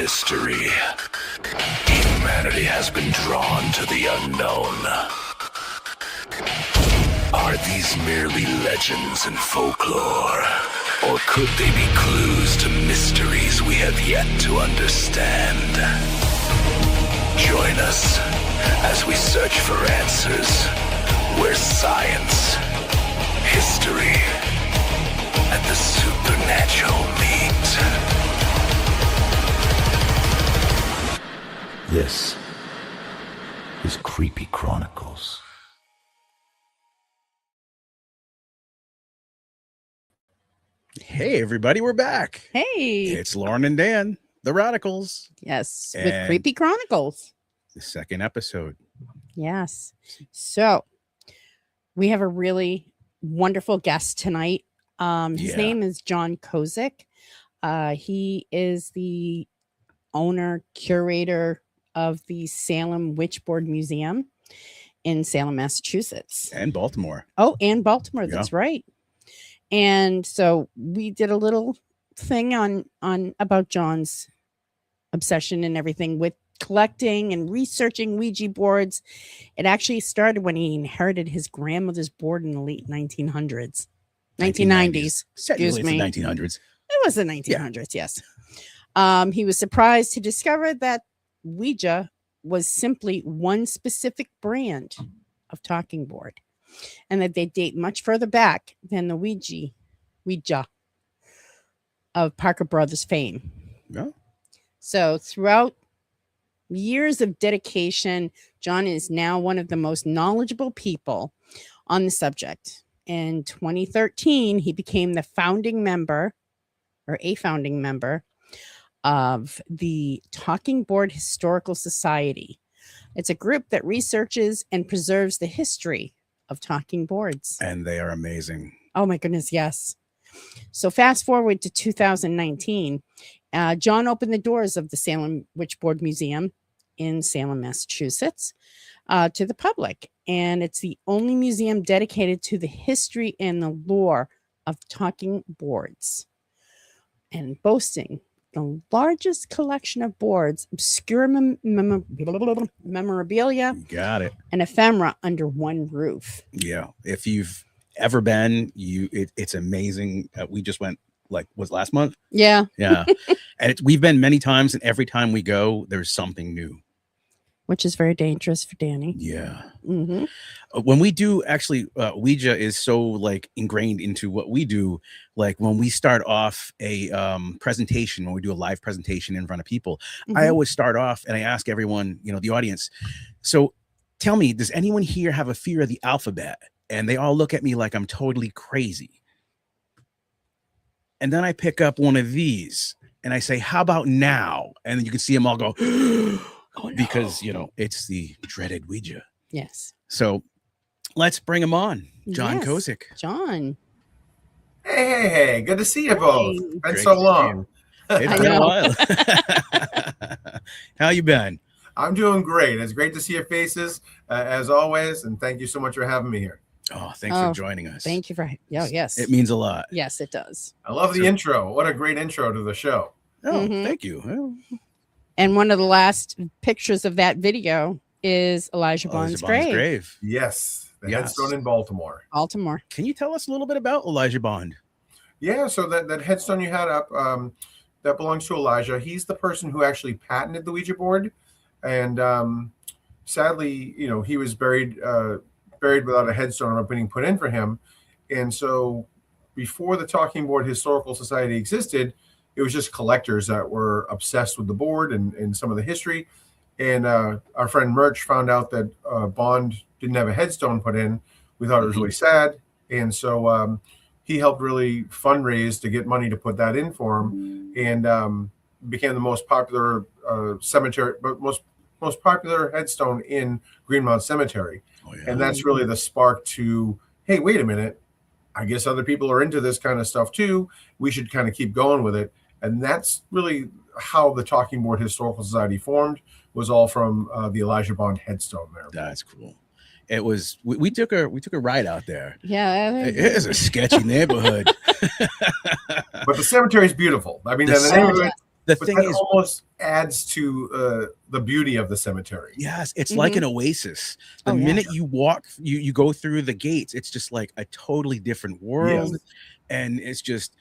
history, humanity has been drawn to the unknown. Are these merely legends and folklore? Or could they be clues to mysteries we have yet to understand? Join us as we search for answers where science, history, and the supernatural meet. This is Creepy Chronicles. Hey, everybody, we're back. Hey. It's Lauren and Dan, the Radicals. Yes, And with Creepy Chronicles. The second episode. Yes. So we have a really wonderful guest tonight. His name is John Kozik. He is the owner, curator of the Salem Witch Board Museum in Salem, Massachusetts. And Baltimore. Oh, and Baltimore. That's right. And so we did a little thing on about John's obsession and everything with collecting and researching Ouija boards. It actually started when he inherited his grandmother's board in the late 1900s. 1990s. Excuse me. 1900s. It was the 1900s, yes. He was surprised to discover that Ouija was simply one specific brand of talking board, and that they date much further back than the Ouija of Parker Brothers fame. Yeah. So throughout years of dedication, John is now one of the most knowledgeable people on the subject. In 2013, he became the founding member of the Talking Board Historical Society. It's a group that researches and preserves the history of talking boards. And they are amazing. Oh my goodness, yes. So fast forward to 2019, John opened the doors of the Salem Witch Board Museum in Salem, Massachusetts, to the public. And it's the only museum dedicated to the history and the lore of talking boards, and boasting the largest collection of boards, obscure memorabilia, got it, and ephemera under one roof. Yeah. If you've ever been, it's amazing. We just went, was last month? Yeah. And we've been many times, and every time we go, there's something new, which is very dangerous for Danny. Yeah. Mm-hmm. When we do, actually, Ouija is so ingrained into what we do. When we start off a presentation, when we do a live presentation in front of people, I always start off and I ask everyone, the audience, so tell me, does anyone here have a fear of the alphabet? And they all look at me like I'm totally crazy. And then I pick up one of these and I say, how about now? And then you can see them all go, oh, no. Because, it's the dreaded Ouija. Yes. So let's bring him on. John Kozik. John. Hey. Good to see you both. Been great so long. It's been a while. How you been? I'm doing great. It's great to see your faces, as always. And thank you so much for having me here. Oh, thanks for joining us. Thank you for, yes. It means a lot. Yes, it does. I love the intro. What a great intro to the show. Oh, thank you. Well, and one of the last pictures of that video is Elijah Bond's grave. Yes. The headstone in Baltimore. Can you tell us a little bit about Elijah Bond? Yeah. So that headstone you had up, that belongs to Elijah. He's the person who actually patented the Ouija board. And sadly, he was buried without a headstone being put in for him. And so before the Talking Board Historical Society existed, it was just collectors that were obsessed with the board and some of the history. And our friend Murch found out that Bond didn't have a headstone put in. We thought it was really sad. And so he helped really fundraise to get money to put that in for him, and became the most popular cemetery, but most popular headstone in Greenmount Cemetery. Oh, yeah. And that's really the spark to, hey, wait a minute. I guess other people are into this kind of stuff too. We should kind of keep going with it. And that's really how the Talking Board Historical Society formed, was all from the Elijah Bond headstone there. That's cool. It was, we took a ride out there. Yeah. It is a sketchy neighborhood. But the cemetery is beautiful. I mean, the neighborhood, The but thing that is, almost adds to the beauty of the cemetery. yes, it's like an oasis. The Oh, yeah. minute you walk, you go through the gates, it's just like a totally different world. Yes. And it's just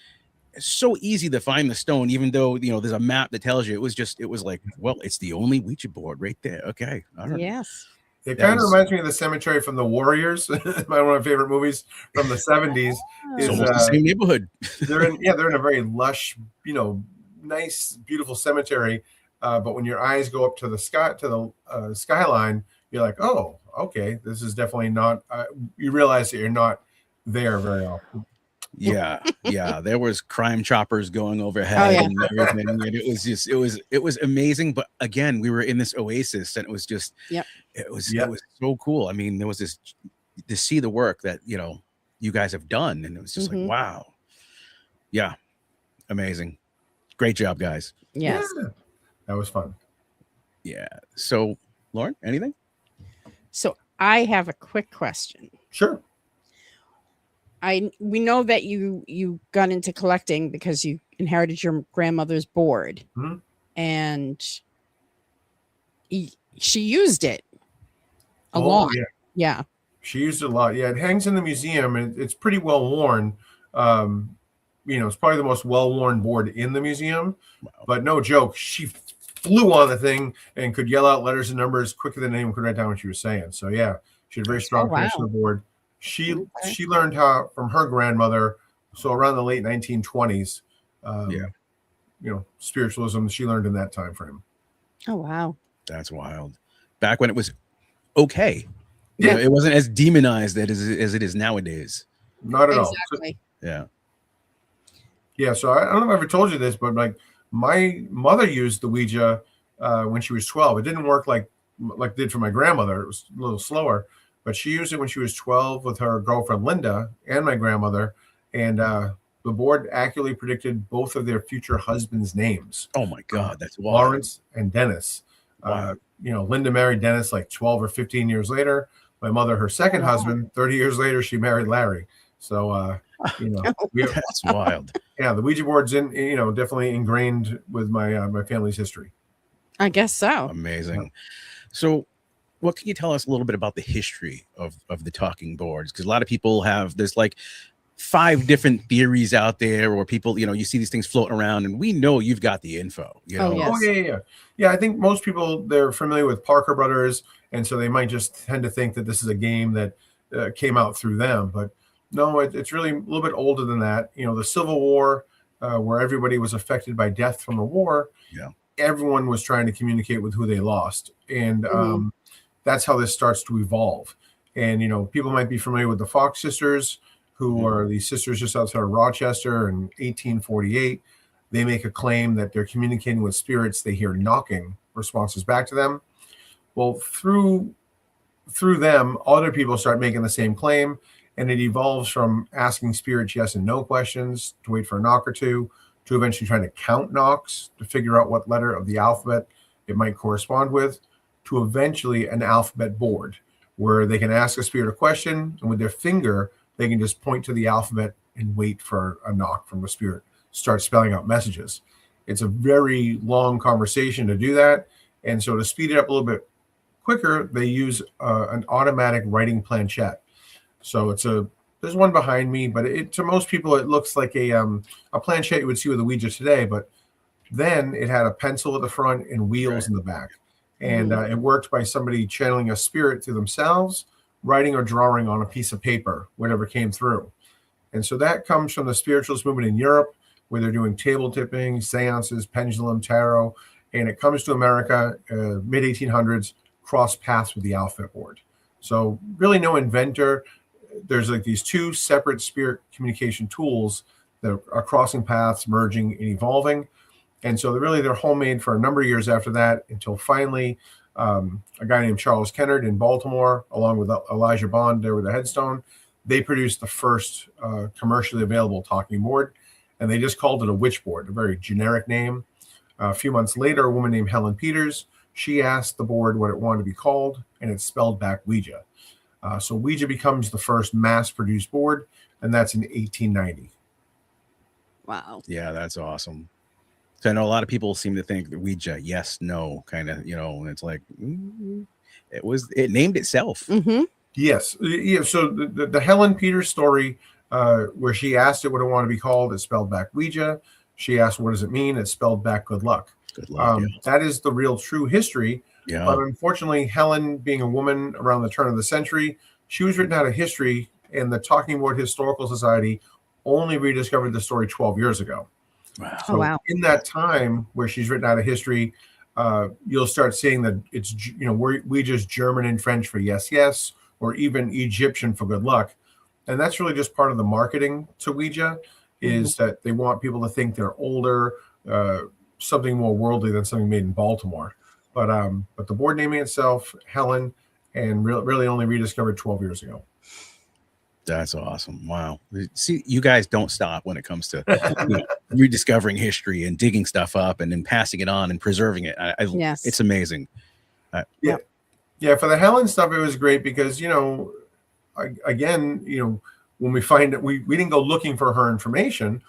so easy to find the stone, even though there's a map that tells you. It was like, well, it's the only Ouija board right there. Okay, all right. Yes. It That kind of was- reminds me of the cemetery from The Warriors, one of my favorite movies from the 70s. It's Is almost the same neighborhood. they're in a very lush, nice, beautiful cemetery. But when your eyes go up to the skyline, you're like, oh, okay, this is definitely not. You realize that you're not there very often. Yeah, there was crime choppers going overhead Oh, yeah. and everything, and it was amazing. But again, we were in this oasis, and it was just Yep. it was so cool. I mean, there was this to see the work that you guys have done, and it was just like, wow, yeah, amazing, great job, guys. Yes. Yeah, that was fun. Yeah. So, Lauren, anything? So I have a quick question. Sure. We know that you got into collecting because you inherited your grandmother's board, Mhm. and she used it a lot. Yeah. Yeah. She used it a lot. Yeah, it hangs in the museum, and it's pretty well worn. It's probably the most well-worn board in the museum. Wow. But no joke, she flew on the thing and could yell out letters and numbers quicker than anyone could write down what she was saying. So yeah, she had a very strong connection to the board. She learned how from her grandmother. So around the late 1920s, spiritualism she learned in that time frame. Oh, wow. That's wild. Back when it was okay. Yeah. It wasn't as demonized as it is nowadays. Not at all. Exactly. Yeah. Yeah, so I don't know if I ever told you this, but like my mother used the Ouija when she was 12. It didn't work like it did for my grandmother. It was a little slower, but she used it when she was 12 with her girlfriend Linda and my grandmother, and the board accurately predicted both of their future husbands' names. Oh my God, that's wild. Lawrence and Dennis. Wow. Linda married Dennis like 12 or 15 years later. My mother, her second husband, 30 years later, she married Larry. So, That's wild. yeah, the Ouija board's definitely ingrained with my family's history. I guess so. Amazing. So, what can you tell us a little bit about the history of the talking boards? Because a lot of people there's like 5 different theories out there, or people, you see these things floating around, and we know you've got the info. Oh, yes. Oh yeah. I think most people, they're familiar with Parker Brothers, and so they might just tend to think that this is a game that came out through them. But no, it's really a little bit older than that. The Civil War, where everybody was affected by death from the war. Yeah. Everyone was trying to communicate with who they lost, and that's how this starts to evolve. And people might be familiar with the Fox sisters, who are these sisters just outside of Rochester in 1848. They make a claim that they're communicating with spirits. They hear knocking responses back to them. Well, through them, other people start making the same claim, and it evolves from asking spirits yes and no questions to wait for a knock or two, to eventually trying to count knocks to figure out what letter of the alphabet it might correspond with, to eventually an alphabet board where they can ask a spirit a question, and with their finger, they can just point to the alphabet and wait for a knock from the spirit, start spelling out messages. It's a very long conversation to do that. And so to speed it up a little bit quicker, they use an automatic writing planchette. So there's one behind me, but to most people, it looks like a planchette you would see with a Ouija today, but then it had a pencil at the front and wheels in the back. And it worked by somebody channeling a spirit through themselves, writing or drawing on a piece of paper, whatever came through. And so that comes from the spiritualist movement in Europe, where they're doing table tipping, seances, pendulum, tarot, and it comes to America, mid-1800s, cross paths with the alphabet board. So really no inventor. There's like these 2 separate spirit communication tools that are crossing paths, merging, and evolving. And so they're homemade for a number of years after that, until finally a guy named Charles Kennard in Baltimore, along with Elijah Bond there with the headstone, they produced the first commercially available talking board, and they just called it a witch board, a very generic name. A few months later, a woman named Helen Peters, she asked the board what it wanted to be called, and it spelled back Ouija. So Ouija becomes the first mass-produced board, and that's in 1890. Wow. Yeah, that's awesome. So I know a lot of people seem to think that Ouija, yes, no, kind of, and it's like it named itself. Mm-hmm. Yes. Yeah. So the Helen Peters story, where she asked it what it wanted to be called, is spelled back Ouija. She asked, what does it mean? It's spelled back good luck. Good luck. That is the real true history. Yeah. But unfortunately, Helen, being a woman around the turn of the century, she was written out of history, and the Talking Board Historical Society only rediscovered the story 12 years ago. Wow. So wow. in that time where she's written out of history, you'll start seeing that it's, we just German and French for yes, yes, or even Egyptian for good luck. And that's really just part of the marketing to Ouija, is that they want people to think they're older, something more worldly than something made in Baltimore. But the board naming itself, Helen, and really only rediscovered 12 years ago. That's awesome. Wow. See, you guys don't stop when it comes to rediscovering history and digging stuff up and then passing it on and preserving it. Yes. It's amazing. Yeah. For the Helen stuff, it was great because, again, when we find that we didn't go looking for her information,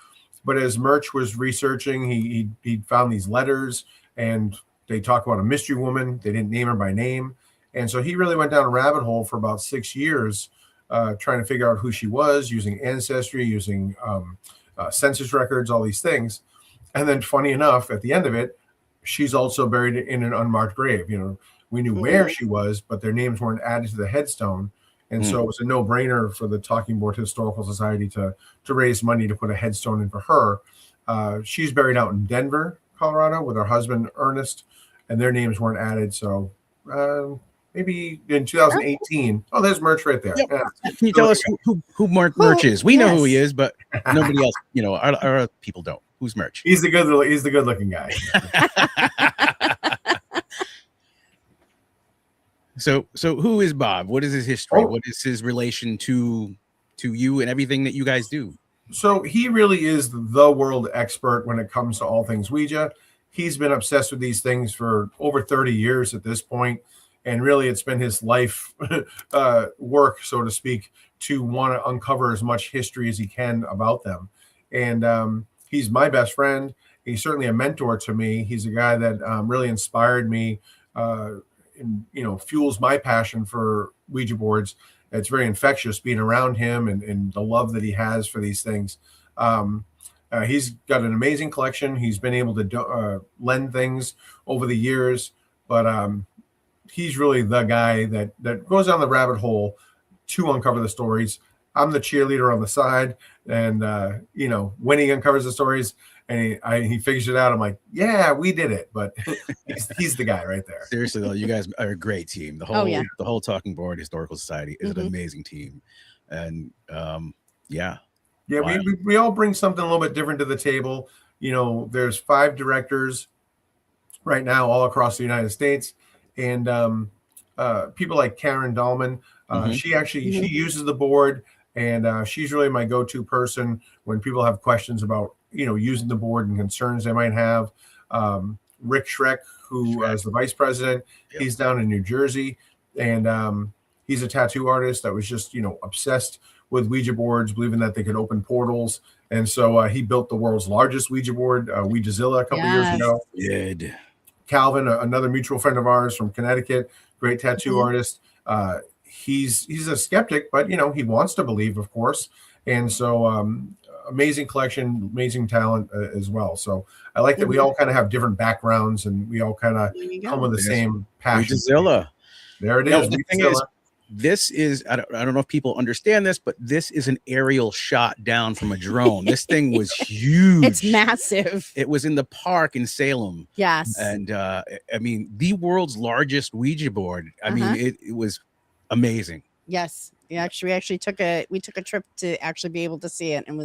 but as Murch was researching, he found these letters, and they talk about a mystery woman. They didn't name her by name. And so he really went down a rabbit hole for about 6 years, trying to figure out who she was, using Ancestry, using census records, all these things. And then funny enough, at the end of it, she's also buried in an unmarked grave. We knew where she was, but their names weren't added to the headstone. And so it was a no-brainer for the Talking Board Historical Society to raise money to put a headstone in for her. She's buried out in Denver, Colorado, with her husband, Ernest, and their names weren't added. So maybe in 2018. Oh, there's Murch right there. Yeah. Yeah. Can you tell us who Murch is? We know who he yes. is, but nobody else, our people don't. Who's Murch? He's the good-looking guy. So who is Bob? What is his history? Oh. What is his relation to you and everything that you guys do? So he really is the world expert when it comes to all things Ouija. He's been obsessed with these things for over 30 years at this point, and really it's been his life work, so to speak, to want to uncover as much history as he can about them. And he's my best friend. He's certainly a mentor to me. He's a guy that really inspired me, and fuels my passion for Ouija boards. It's very infectious being around him and the love that he has for these things. He's got an amazing collection. He's been able to lend things over the years, but he's really the guy that goes down the rabbit hole to uncover the stories. I'm the cheerleader on the side, and when he uncovers the stories and he figures it out, I'm like, yeah, we did it. But he's the guy right there. Seriously though, you guys are a great team. The whole Talking Board Historical Society is an amazing team, and Yeah, wow. we all bring something a little bit different to the table. There's 5 directors right now all across the United States, and people like Karen Dahlman. She uses the board, and she's really my go-to person when people have questions about using the board and concerns they might have. Rick Schreck, who is the vice president, he's down in New Jersey, and he's a tattoo artist that was just obsessed with Ouija boards, believing that they could open portals. And so he built the world's largest Ouija board, Ouijazilla, a couple years ago. Good. Calvin, another mutual friend of ours from Connecticut, great tattoo artist. He's a skeptic, but he wants to believe, of course. And so amazing collection, amazing talent as well. So I like that we all kind of have different backgrounds, and we all kind of come with the same passion. Ouijazilla. There it is. No, the thing is, this is I don't know if people understand this, but this is an aerial shot down from a drone. This thing was huge. It's massive. It was in the park in Salem. Yes. And the world's largest Ouija board. I mean, it was amazing. Yes. We actually took a trip to actually be able to see it, and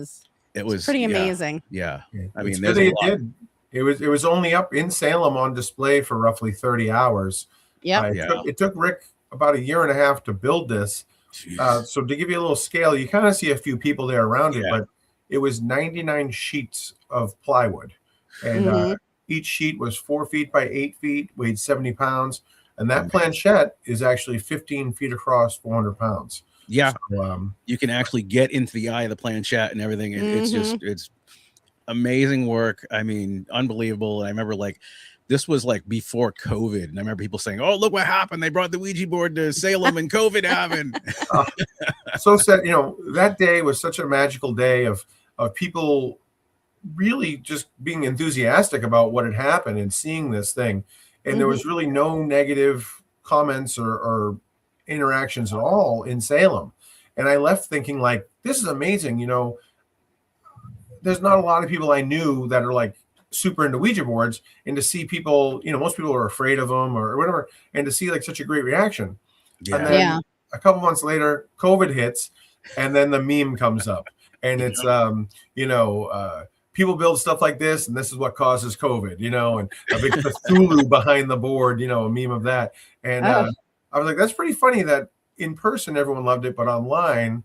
it was pretty amazing. Yeah. I mean, there's a lot. It was only up in Salem on display for roughly 30 hours. It took Rick about 1.5 years to build this. So to give you a little scale, you kind of see a few people there around it, but it was 99 sheets of plywood, and each sheet was 4 feet by 8 feet, weighed 70 pounds, and that planchette is actually 15 feet across, 400 pounds. Yeah, so, you can actually get into the eye of the planchette and everything. It's amazing work. I mean, unbelievable. And I remember like this was like before COVID, and I remember people saying, "Oh, look what happened! They brought the Ouija board to Salem, and COVID happened." So sad. That day was such a magical day of people really just being enthusiastic about what had happened and seeing this thing, and there was really no negative comments or interactions at all in Salem. And I left thinking like, this is amazing. There's not a lot of people I knew that are like super into Ouija boards, and to see people, most people are afraid of them or whatever, and to see like such a great reaction. Yeah. And then a couple months later, COVID hits, and then the meme comes up, and it's people build stuff like this, and this is what causes COVID, and a big Cthulhu behind the board, a meme of that. And I was like, that's pretty funny that in person everyone loved it, but online,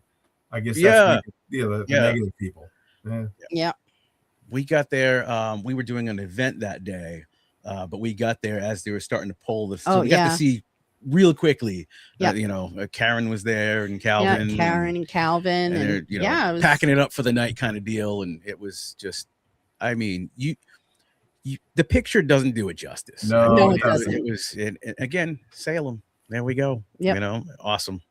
I guess that's the negative people. Yeah. We got there. We were doing an event that day, but we got there as they were starting to pull the. So we got to see real quickly. Karen was there, and Calvin. Yeah, Karen and Calvin, and they're, it was packing it up for the night kind of deal. And it was just, I mean, the picture doesn't do it justice. No, it doesn't. It was, and again, Salem. There we go. Yep. Awesome.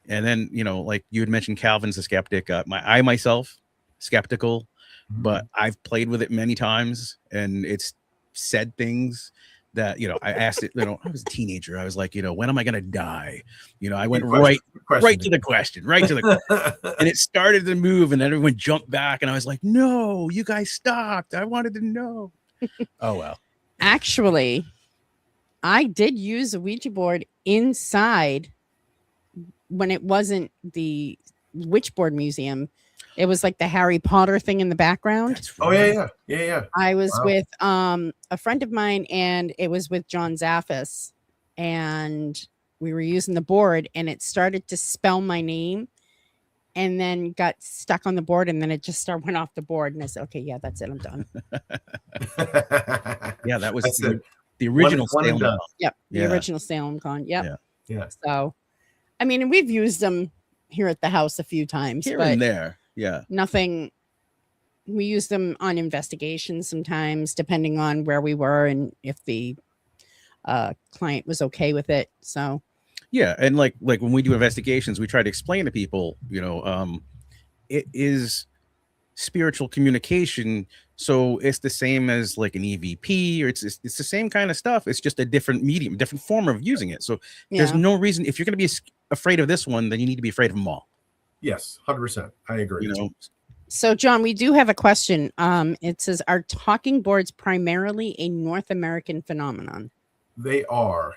And then, like you had mentioned, Calvin's a skeptic. I myself, skeptical, but I've played with it many times, and it's said things that, I asked it, I was a teenager. I was like, when am I going to die? I went right to the question, and it started to move, and everyone jumped back, and I was like, no, you guys stopped. I wanted to know. Oh, well. Actually, I did use a Ouija board inside when it wasn't the Witch Board Museum. It was like the Harry Potter thing in the background. Oh, yeah. I was with a friend of mine, and it was with John Zaffis, and we were using the board, and it started to spell my name, and then got stuck on the board, and then it just went off the board, and I said, okay, yeah, that's it, I'm done. Yeah, that was the original Salem Con. Yep, the original Salem Con. Yep. Yeah. So, I mean, we've used them here at the house a few times. Here but and there. Yeah. Nothing. We use them on investigations sometimes, depending on where we were and if the client was okay with it. So. Yeah, and like when we do investigations, we try to explain to people, it is spiritual communication. So it's the same as like an EVP, or it's the same kind of stuff. It's just a different medium, different form of using it. So there's no reason, if you're going to be afraid of this one, then you need to be afraid of them all. Yes, 100%. I agree. So, John, we do have a question. It says, are talking boards primarily a North American phenomenon? They are.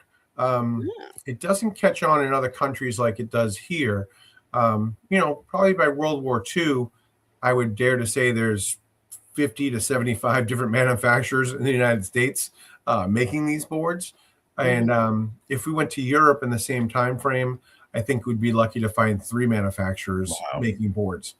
It doesn't catch on in other countries like it does here. Probably by World War II, I would dare to say there's 50 to 75 different manufacturers in the United States making these boards. And if we went to Europe in the same time frame, I think we'd be lucky to find 3 manufacturers making boards.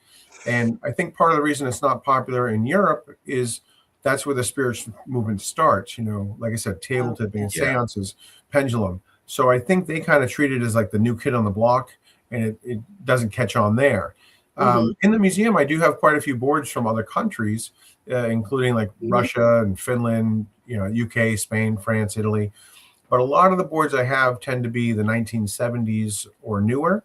And I think part of the reason it's not popular in Europe is that's where the spiritual movement starts. Like I said, table tipping, seances, pendulum. So I think they kind of treat it as like the new kid on the block, and it doesn't catch on there. In the museum, I do have quite a few boards from other countries, including like Russia and Finland, UK, Spain, France, Italy. But a lot of the boards I have tend to be the 1970s or newer.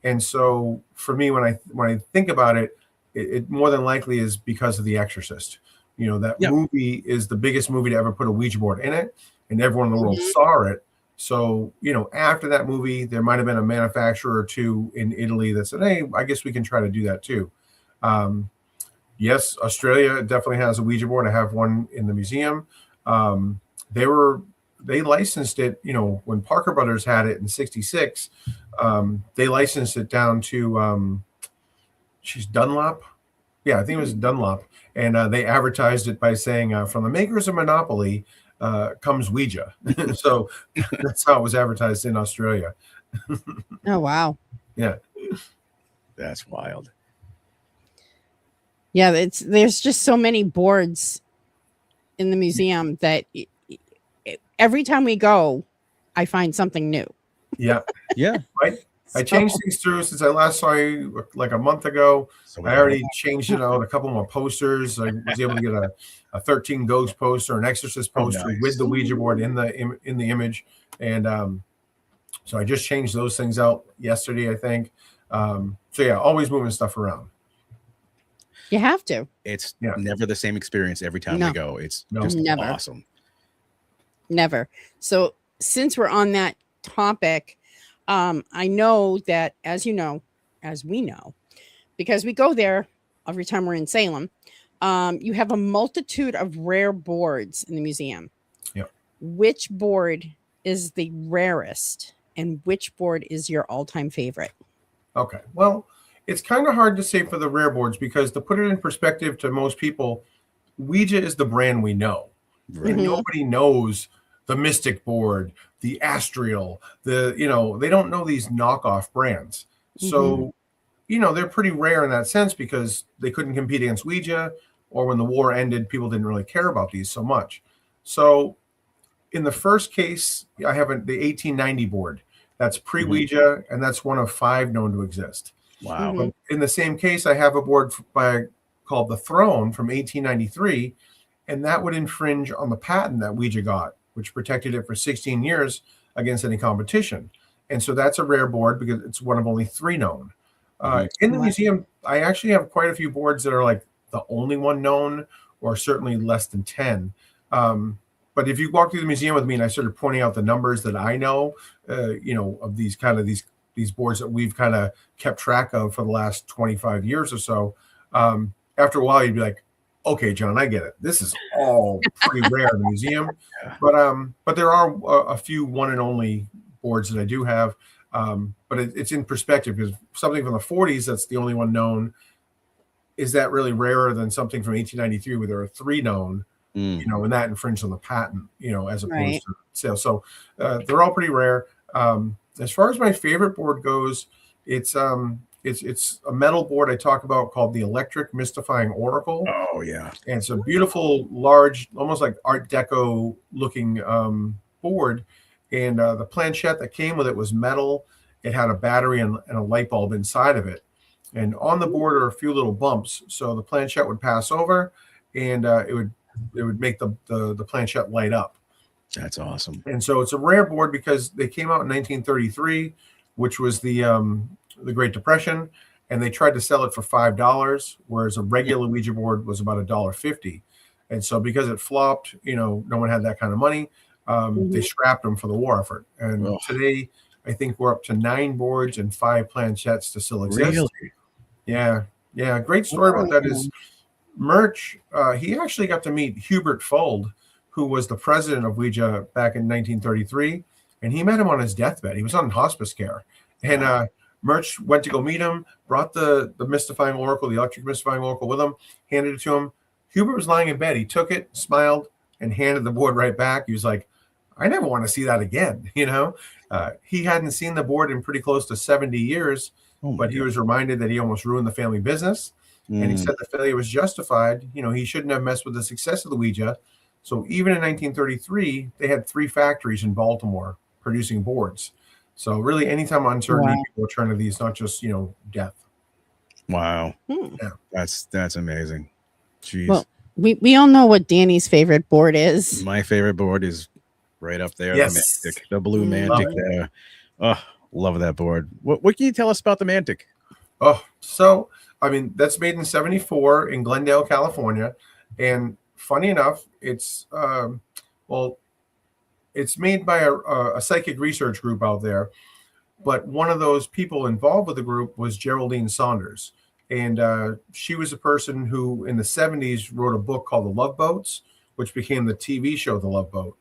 And so for me, when I think about it, it more than likely is because of The Exorcist. That movie is the biggest movie to ever put a Ouija board in it, and everyone in the world saw it. So, after that movie, there might have been a manufacturer or two in Italy that said, hey, I guess we can try to do that too. Yes, Australia definitely has a Ouija board. I have one in the museum. They licensed it, when Parker Brothers had it in '66. They licensed it down to Dunlop. Yeah, I think it was Dunlop. And they advertised it by saying, from the makers of Monopoly comes Ouija. So that's how it was advertised in Australia. Oh, wow. Yeah. That's wild. Yeah, there's just so many boards in the museum that every time we go, I find something new. Yeah. Yeah. Right. I changed things through since I last saw you like a month ago. So I already changed it out, a couple more posters. I was able to get a 13 ghost poster, an exorcist poster with the Ouija board in the image. And so I just changed those things out yesterday, I think. So yeah, always moving stuff around. You have to. It's never the same experience every time we go. It's just never. Awesome. Never. So since we're on that topic, I know that, as we know, because we go there every time we're in Salem, you have a multitude of rare boards in the museum. Yep. Which board is the rarest, and which board is your all-time favorite? Okay. Well, it's kind of hard to say for the rare boards because, to put it in perspective to most people, Ouija is the brand we know. Right. Nobody knows the Mystic board, the Astral, they don't know these knockoff brands. So, they're pretty rare in that sense because they couldn't compete against Ouija, or when the war ended, people didn't really care about these so much. So in the first case, I have the 1890 board. That's pre-Ouija, and that's one of 5 known to exist. Wow. But in the same case, I have a board called the Throne from 1893, and that would infringe on the patent that Ouija got, which protected it for 16 years against any competition. And so that's a rare board because it's one of only 3 known. In the museum, I actually have quite a few boards that are like the only one known, or certainly less than 10. But if you walk through the museum with me and I started pointing out the numbers that I know, of these these boards that we've kind of kept track of for the last 25 years or so, after a while you'd be like, okay, John, I get it. This is all pretty rare in the museum. But there are a few one and only boards that I do have. But it's in perspective, because something from the 40s that's the only one known, is that really rarer than something from 1893 where there are 3 known, and that infringed on the patent, as opposed to sales. So they're all pretty rare. As far as my favorite board goes, it's a metal board I talk about called the Electric Mystifying Oracle. Oh yeah. And it's a beautiful, large, almost like Art Deco looking board. And the planchette that came with it was metal. It had a battery and a light bulb inside of it. And on the board are a few little bumps, so the planchette would pass over, and it would make the planchette light up. That's awesome. And so it's a rare board because they came out in 1933, which was the Great Depression, and they tried to sell it for $5, whereas a regular Ouija board was about $1.50. And so because it flopped, no one had that kind of money. They scrapped them for the war effort. And today, I think we're up to 9 boards and 5 planchettes to still exist. Really? Yeah. Great story about that is Murch. He actually got to meet Hubert Fold, who was the president of Ouija back in 1933, and he met him on his deathbed. He was on hospice care, and Murch went to go meet him, brought the mystifying oracle, the electric mystifying oracle, with him, handed it to him. Hubert was lying in bed. He took it, smiled, and handed the board right back. He was like, I never want to see that again. He hadn't seen the board in pretty close to 70 years, but he was reminded that he almost ruined the family business. And he said the failure was justified. He shouldn't have messed with the success of the Ouija. So even in 1933, they had 3 factories in Baltimore producing boards. So really, anytime uncertainty, people turn to these, not just, death. Wow. Yeah. That's amazing. Jeez. Well, we all know what Danny's favorite board is. My favorite board is right up there. Yes. The Mantic, the blue Mantic there. Oh, love that board. What can you tell us about the Mantic? Oh, so, that's made in 1974 in Glendale, California. And funny enough, it's made by a psychic research group out there. But one of those people involved with the group was Geraldine Saunders. And she was a person who in the 70s wrote a book called The Love Boats, which became the TV show The Love Boat.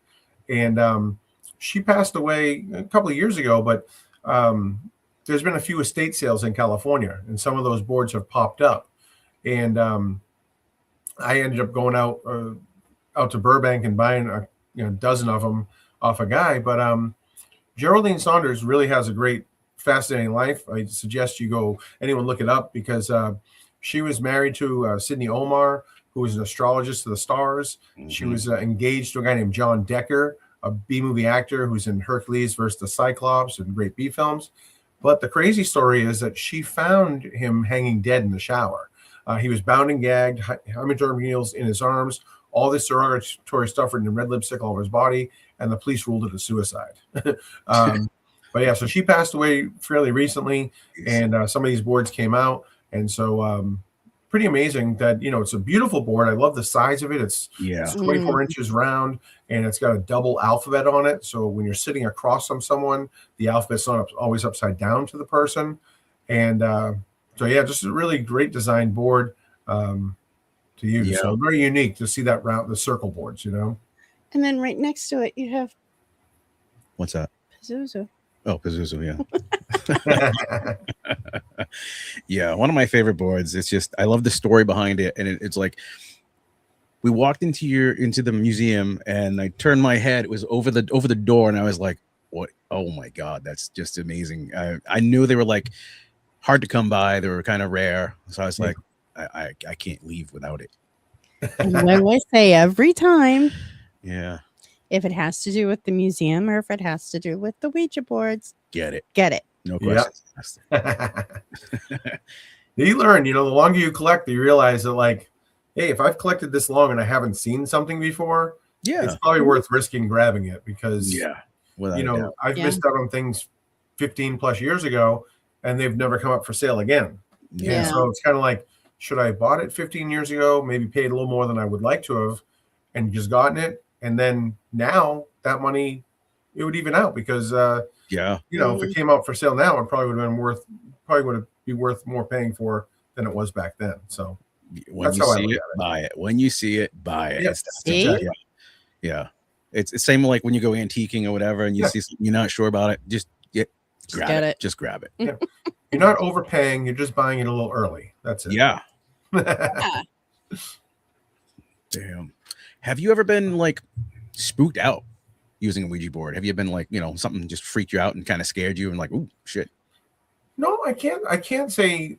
And she passed away a couple of years ago, but there's been a few estate sales in California, and some of those boards have popped up. And I ended up going out to Burbank and buying a dozen of them off a guy. But Geraldine Saunders really has a great, fascinating life. I suggest anyone look it up, because she was married to Sidney Omar, who was an astrologist to the stars. She was engaged to a guy named John Decker, a B-movie actor who's in Hercules versus the Cyclops and great B films. But the crazy story is that she found him hanging dead in the shower. He was bound and gagged, hypodermic needles in his arms, all this derogatory stuff written in red lipstick all over his body, and the police ruled it a suicide. But yeah, so she passed away fairly recently, and some of these boards came out, and so pretty amazing that, you know, it's a beautiful board. I love the size of it. It's 24 inches round, and it's got a double alphabet on it. So when you're sitting across from someone, the alphabet's not always upside down to the person. And so yeah, just a really great design board to use. Yeah. So very unique to see that round, the circle boards, you know. And then right next to it, you have What's that? Pazuzu. Oh, Pazuzu, yeah. Yeah, one of my favorite boards. It's just, I love the story behind it. And it's like, we walked into the museum, and I turned my head. It was over the door, and I was like, what? Oh my God, that's just amazing. I knew they were like hard to come by. They were kind of rare. So I was like, I can't leave without it. And like I say every time, Yeah. if it has to do with the museum or if it has to do with the Ouija boards, Get it. get it. No Yeah. questions. You learn, you know, the longer you collect, you realize that, like, hey, if I've collected this long and I haven't seen something before, Yeah. it's probably worth risking grabbing it, because Yeah. Without you a know, doubt. I've Yeah. missed out on things 15 plus years ago, and they've never come up for sale again. Yeah. And so it's kind of like, should I have bought it 15 years ago, maybe paid a little more than I would like to have, and just gotten it? And then now that money, it would even out, because Yeah. you know, if it came out for sale now, it probably would have be worth more paying for than it was back then. So When That's you how I see look it, at it. buy it. When you see it, buy it. Yes, See? exactly. Yeah. It's the same like when you go antiquing or whatever, and you Yeah. see something you're not sure about it, just grab get it. it. Just grab it. You're not overpaying, you're just buying it a little early. That's it. Yeah. Yeah. Damn. Have you ever been like spooked out using a Ouija board? Have you been like, you know, something just freaked you out and kind of scared you and like, oh shit? No, I can't say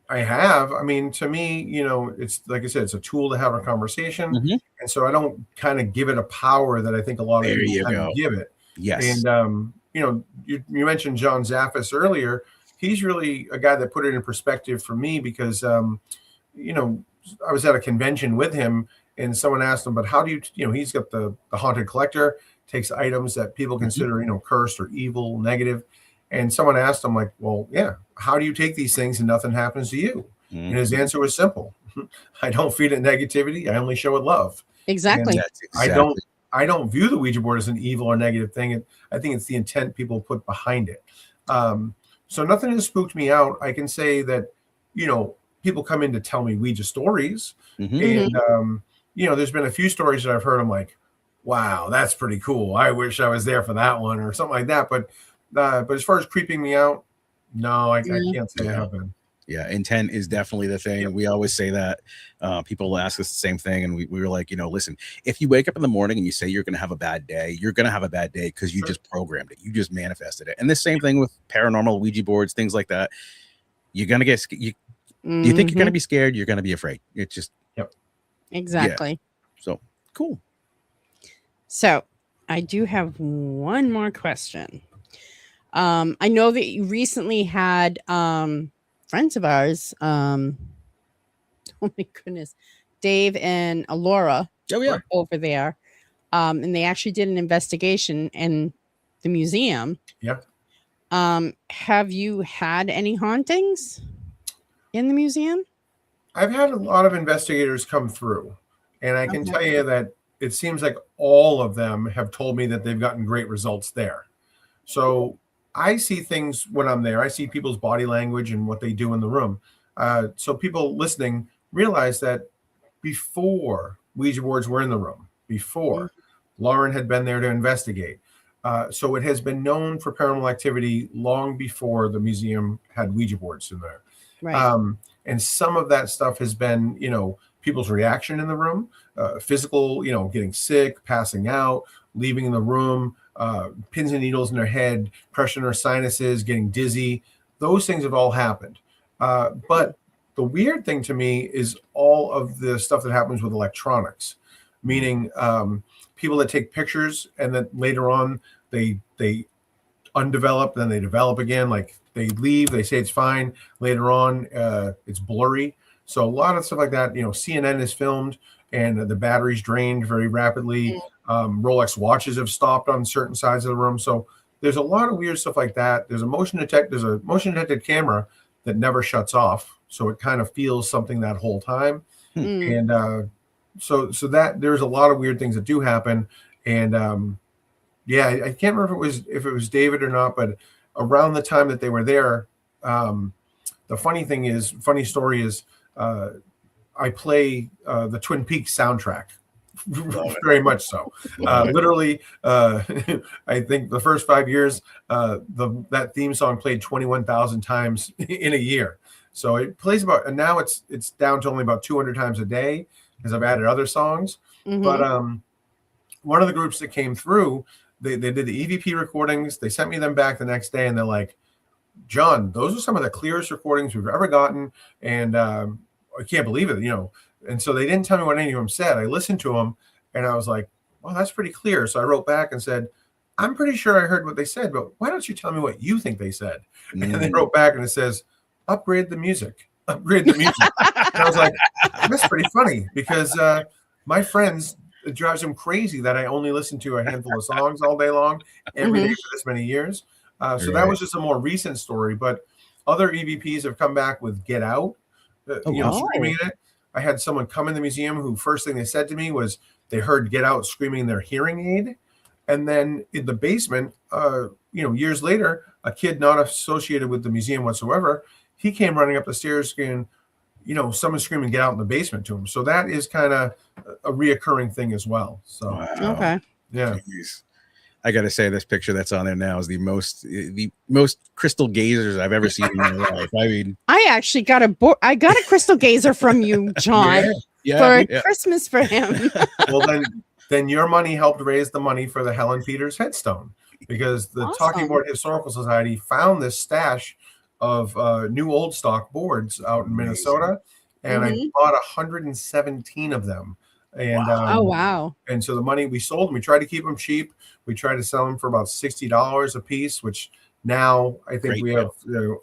I have. I mean, to me, you know, it's like I said, it's a tool to have a conversation. Mhm. And so I don't kind of give it a power that I think a lot of There you people kind go. of give it. Yes. And you know, you mentioned John Zaffis earlier. He's really a guy that put it in perspective for me, because you know, I was at a convention with him, and someone asked him, but how do you know, he's got the haunted collector, takes items that people consider, you know, cursed or evil, negative. And someone asked him, like, well, yeah, how do you take these things and nothing happens to you? Mhm. And his answer was simple. I don't feed it negativity. I only show it love. Exactly. That's I don't view the Ouija board as an evil or negative thing. I think it's the intent people put behind it. So nothing has spooked me out. I can say that, you know, people come in to tell me Ouija stories. Mhm. And, you know, there's been a few stories that I've heard. I'm like, wow, that's pretty cool. I wish I was there for that one, or something like that. But as far as creeping me out, no, I can't say I have been. Yeah, intent is definitely the thing. Yep. We always say that. People ask us the same thing, and we were like, you know, listen, if you wake up in the morning and you say you're going to have a bad day, you're going to have a bad day because you Sure. just programmed it. You just manifested it. And the same thing with paranormal Ouija boards, things like that. You're going to get you think you're going to be scared, you're going to be afraid. It's just Exactly. so cool. So I do have one more question. I know that you recently had friends of ours. Oh my goodness, Dave and Alora Oh yeah. were over there. And they actually did an investigation in the museum. Yeah. Have you had any hauntings in the museum? I've had a lot of investigators come through, and I can Okay. tell you that it seems like all of them have told me that they've gotten great results there. So I see things when I'm there. I see people's body language and what they do in the room. So people listening realize that before Ouija boards were in the room, before Lauren had been there to investigate. So it has been known for paranormal activity long before the museum had Ouija boards in there. Right. And some of that stuff has been, you know, people's reaction in the room, physical, you know, getting sick, passing out, leaving the room, pins and needles in their head, crushing their sinuses, getting dizzy. Those things have all happened. But the weird thing to me is all of the stuff that happens with electronics, meaning people that take pictures and then later on they undevelop, then they develop again, like they leave, they say it's fine. Later on, it's blurry. So a lot of stuff like that. CNN is filmed and the battery's drained very rapidly. Rolex watches have stopped on certain sides of the room. So there's a lot of weird stuff like that. There's a motion detected camera that never shuts off, so it kind of feels something that whole time. And so that there's a lot of weird things that do happen. And I can't remember if it was David or not, but around the time that they were there, the funny story is I play the Twin Peaks soundtrack. Very much so. Literally, I think the first 5 years, that theme song played 21,000 times in a year. So it plays about, and now it's down to only about 200 times a day because I've added other songs. But one of the groups that came through, they did the EVP recordings. They sent me them back the next day, and they're like, "John, those are some of the clearest recordings we've ever gotten," and I can't believe it, And so they didn't tell me what any of them said. I listened to them, and I was like, "Well, that's pretty clear." So I wrote back and said, "I'm pretty sure I heard what they said, but why don't you tell me what you think they said?" And they wrote back, and it says, "Upgrade the music. Upgrade the music." And I was like, "That's pretty funny," because my friends, it drives them crazy that I only listen to a handful of songs all day long, every day for this many years. So that was just a more recent story. But other EVPs have come back with Get Out, screaming in it. I had someone come in the museum who first thing they said to me was they heard Get Out screaming in their hearing aid. And then in the basement, years later, a kid not associated with the museum whatsoever, he came running up the stairs screaming, someone screaming Get Out in the basement to him. So that is kind of a reoccurring thing as well. So, Okay. Yeah. Jeez. I got to say, this picture that's on there now is the most crystal gazers I've ever seen in my life. I mean, I actually got a crystal gazer from you, John, for Christmas for him. Well, then your money helped raise the money for the Helen Peters headstone, because the Talking Board Historical Society found this stash of new old stock boards out in Minnesota, and I bought 117 of them. And wow. And so the money we sold them, we tried to keep them cheap. We tried to sell them for about $60 a piece, which now I think we have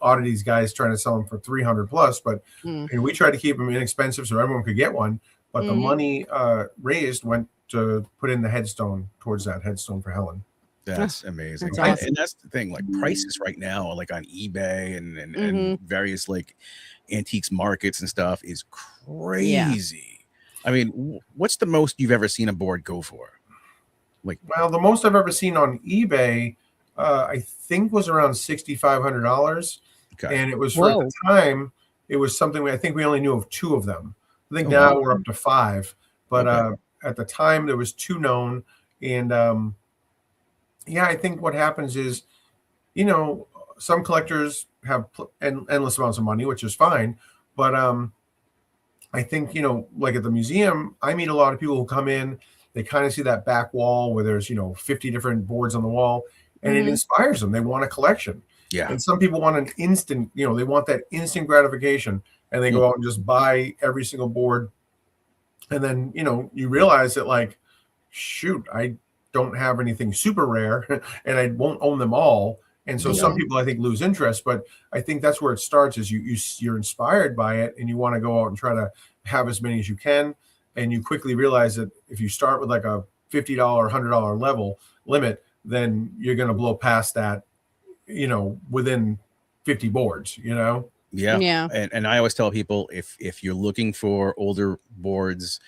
oddities guys trying to sell them for 300 plus. But we tried to keep them inexpensive so everyone could get one. But the money raised went to put in the headstone towards that headstone for Helen. That's amazing. That's awesome. And that's the thing, like prices right now, like on eBay and various like antiques markets and stuff is crazy. I mean, what's the most you've ever seen a board go for? Well, the most I've ever seen on eBay, I think was around $6,500. Okay. And it was at the time, it was something I think we only knew of 2 of them. I think now we're up to 5, but at the time there was 2 known. And I think what happens is, some collectors have endless amounts of money, which is fine. But I think, like at the museum, I meet a lot of people who come in, they kind of see that back wall where there's, 50 different boards on the wall, and it inspires them. They want a collection. Yeah. And some people want an instant, they want that instant gratification, and they go out and just buy every single board. And then, you realize that, like, shoot, I don't have anything super rare and I won't own them all. And so some people, I think, lose interest, but I think that's where it starts is you're inspired by it, and you want to go out and try to have as many as you can. And you quickly realize that if you start with like a $50, $100 limit, then you're going to blow past that, within 50 boards, Yeah. And I always tell people, if you're looking for older boards,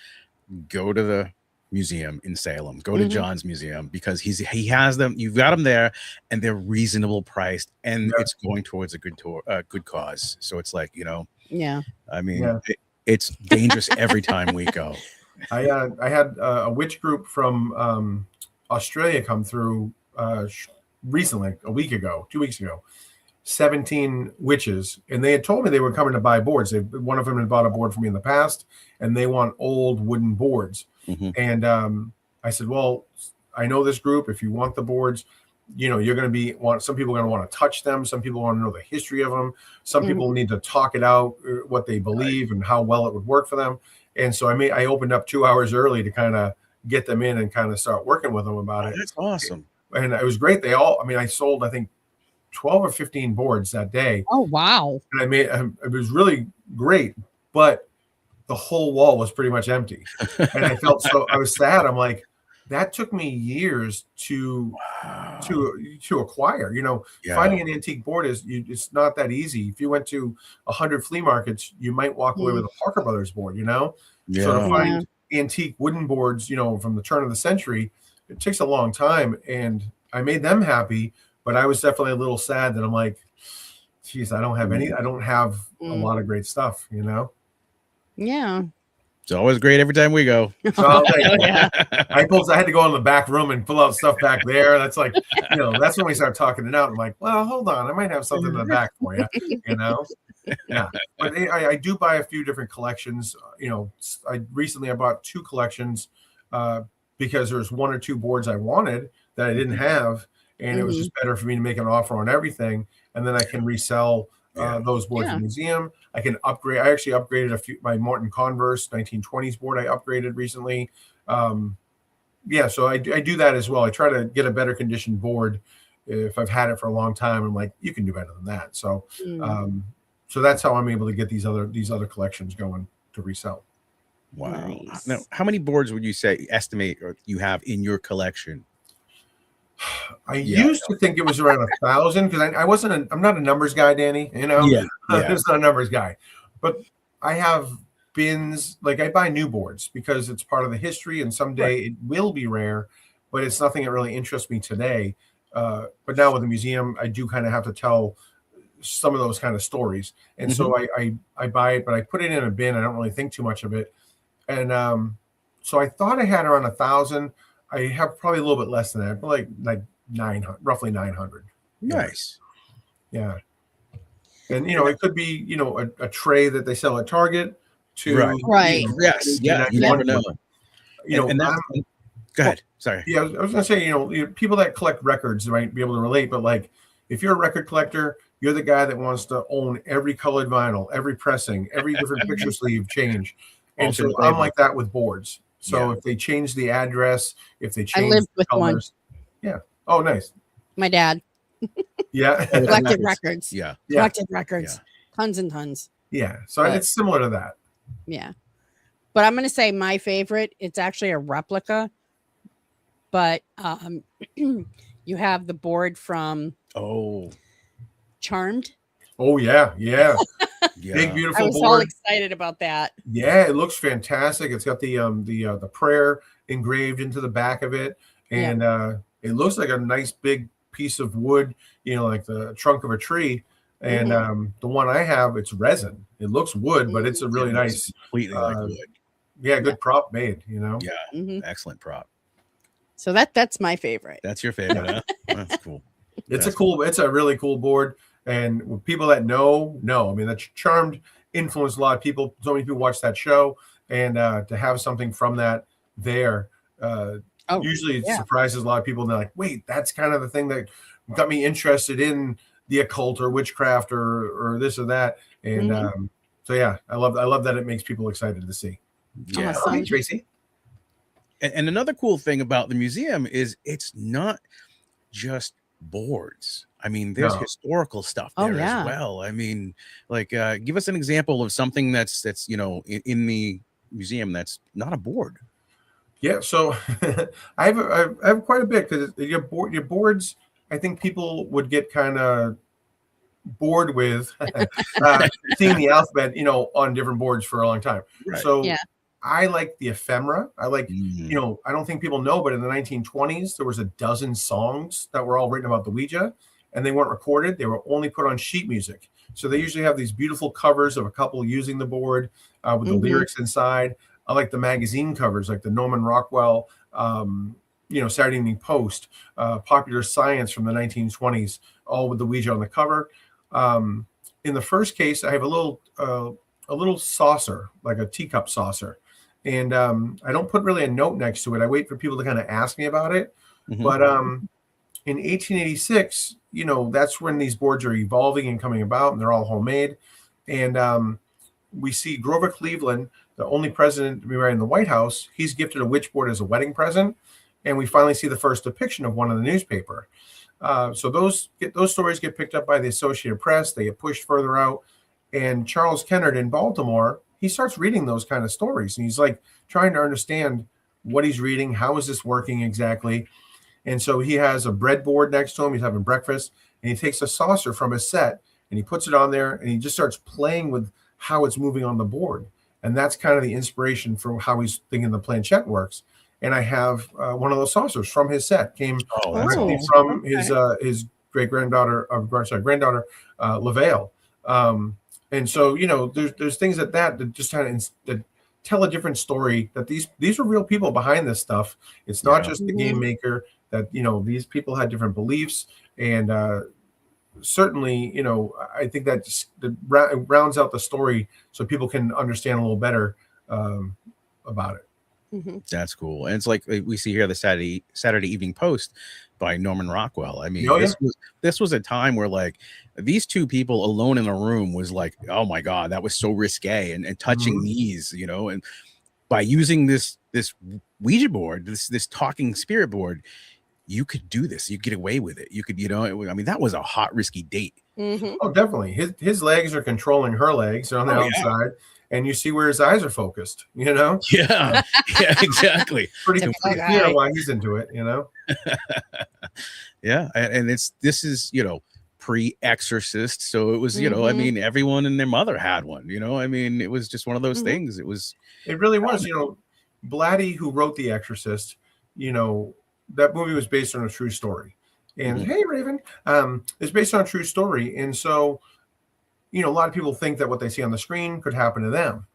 go to the museum in Salem, go to John's museum, because he has them, you've got them there, and they're reasonable priced, and it's going towards a good cause. So it's like, I mean, it's dangerous every time we go. I had a witch group from Australia come through recently, a week ago, 2 weeks ago, 17 witches, and they had told me they were coming to buy boards. One of them had bought a board for me in the past, and they want old wooden boards. And I said, well, I know this group. If you want the boards, you're going to some people are going to want to touch them. Some people want to know the history of them. Some people need to talk it out, what they believe and how well it would work for them. And so I opened up 2 hours early to kind of get them in and kind of start working with them about it. That's awesome. And it was great. I sold, I think, 12 or 15 boards that day. Oh, wow. And I made it was really great, but the whole wall was pretty much empty. And I felt I was sad. I'm like, that took me years to acquire. Finding an antique board it's not that easy. If you went to 100 flea markets, you might walk away with a Parker Brothers board. So to find antique wooden boards, from the turn of the century, it takes a long time. And I made them happy, but I was definitely a little sad that I'm like, geez, I don't have a lot of great stuff. Yeah. It's always great every time we go. So I had to go in the back room and pull out stuff back there. That's like, that's when we start talking it out. I'm like, well, hold on, I might have something in the back for you. Yeah. But I do buy a few different collections. I recently bought 2 collections because there's 1 or 2 boards I wanted that I didn't have, and it was just better for me to make an offer on everything, and then I can resell those boards in the museum. I can upgrade. I actually upgraded my Morton Converse 1920s board. I upgraded recently. So I do that as well. I try to get a better conditioned board if I've had it for a long time. I'm like, you can do better than that. So so that's how I'm able to get these other collections going to resell. Wow. Nice. Now, how many boards would you estimate you have in your collection? I used to think it was around 1,000 because I'm not a numbers guy, Danny. I'm just not a numbers guy, but I have bins. Like I buy new boards because it's part of the history, and someday it will be rare, but it's nothing that really interests me today. But now with the museum, I do kind of have to tell some of those kind of stories, and so I buy it, but I put it in a bin. I don't really think too much of it, and so I thought I had around 1,000. I have probably a little bit less than that, but like 900, roughly 900. Nice. Yeah. And, it could be, a tray that they sell at Target to. Right. Yes. Yeah. You never know. Go ahead. Sorry. Yeah. I was going to say, people that collect records might be able to relate, but like if you're a record collector, you're the guy that wants to own every colored vinyl, every pressing, every different picture sleeve change. And so I'm like that with boards. So if they change the address, if they change the colors. Yeah. Oh, nice. My dad. Yeah. Collected records. Yeah. Collected records. Tons and tons. Yeah. So it's similar to that. Yeah. But I'm going to say my favorite, it's actually a replica, but you have the board from Charmed. Oh, yeah. Yeah. Big, beautiful I was board. all excited about that. Yeah, it looks fantastic. It's got the prayer engraved into the back of it, and it looks like a nice big piece of wood, like the trunk of a tree. And the one I have, it's resin. It looks wood, but it's a really nice, completely like wood. Yeah, good prop made. Yeah, excellent prop. So that's my favorite. That's your favorite. Huh? That's cool. It's a really cool board. And with people that know, I mean, that Charmed influenced a lot of people. So many people watch that show, and to have something from that there, usually it surprises a lot of people. And they're like, wait, that's kind of the thing that got me interested in the occult or witchcraft or this or that. And so, yeah, I love that it makes people excited to see. Yeah. Awesome. Okay, Tracy. And another cool thing about the museum is it's not just boards. I mean, there's historical stuff there as well. I mean, like, give us an example of something that's in the museum that's not a board. Yeah, so I have quite a bit because your boards. I think people would get kind of bored with seeing the alphabet, on different boards for a long time. Right. So I like the ephemera. I like, I don't think people know, but in the 1920s, there was a dozen songs that were all written about the Ouija, and they weren't recorded. They were only put on sheet music. So they usually have these beautiful covers of a couple using the board with the lyrics inside. I like the magazine covers, like the Norman Rockwell, Saturday Evening Post, Popular Science from the 1920s, all with the Ouija on the cover. In the first case, I have a little saucer, like a teacup saucer. And I don't put really a note next to it. I wait for people to kind of ask me about it. But in 1886, that's when these boards are evolving and coming about, and they're all homemade. And we see Grover Cleveland, the only president to be right in the White House. He's gifted a witch board as a wedding present. And we finally see the first depiction of one in the newspaper. So those stories get picked up by the Associated Press. They get pushed further out. And Charles Kennard in Baltimore, he starts reading those kind of stories. And he's like trying to understand what he's reading. How is this working exactly? And so he has a breadboard next to him. He's having breakfast. And he takes a saucer from his set and he puts it on there. And he just starts playing with how it's moving on the board. And that's kind of the inspiration for how he's thinking the planchette works. And I have one of those saucers from his set. Came directly from his granddaughter, LaVale. And so, you know, there's things that just kind of that tell a different story, that these are real people behind this stuff. It's not just the game maker, that, you know, these people had different beliefs. And certainly, you know, I think that rounds out the story so people can understand a little better about it. That's cool. And it's like we see here the Saturday Evening Post by Norman Rockwell. I mean, this was a time where like these two people alone in a room was like, oh my God, that was so risque, and touching knees, you know, and by using this Ouija board, this talking spirit board, you could do this. You get away with it. You could, you know, I mean, that was a hot, risky date. Oh, definitely. His legs are controlling her legs on the outside. And you see where his eyes are focused, you know? Yeah, exactly. pretty clear why he's into it, you know? Yeah, and this is, you know, pre-Exorcist, so it was, you know, I mean, everyone and their mother had one, you know? I mean, it was just one of those things. It really was, you know. Blatty, who wrote The Exorcist, you know, that movie was based on a true story. And hey, Raven, it's based on a true story. And so, you know, a lot of people think that what they see on the screen could happen to them.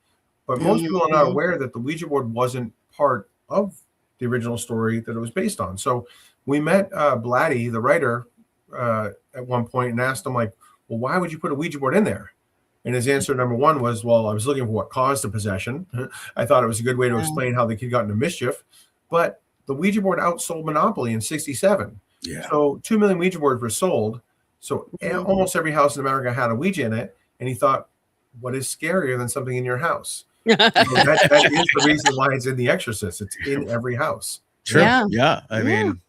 But most people are not aware that the Ouija board wasn't part of the original story that it was based on. So we met Blatty, the writer, at one point and asked him, like, well, why would you put a Ouija board in there? And his answer, number one, was, well, I was looking for what caused the possession. I thought it was a good way to explain how the kid got into mischief. But the Ouija board outsold Monopoly in 1967. Yeah. So 2 million Ouija boards were sold. So almost every house in America had a Ouija in it. And he thought, what is scarier than something in your house? So that is the reason why it's in The Exorcist. It's in every house. Sure. Yeah. I mean,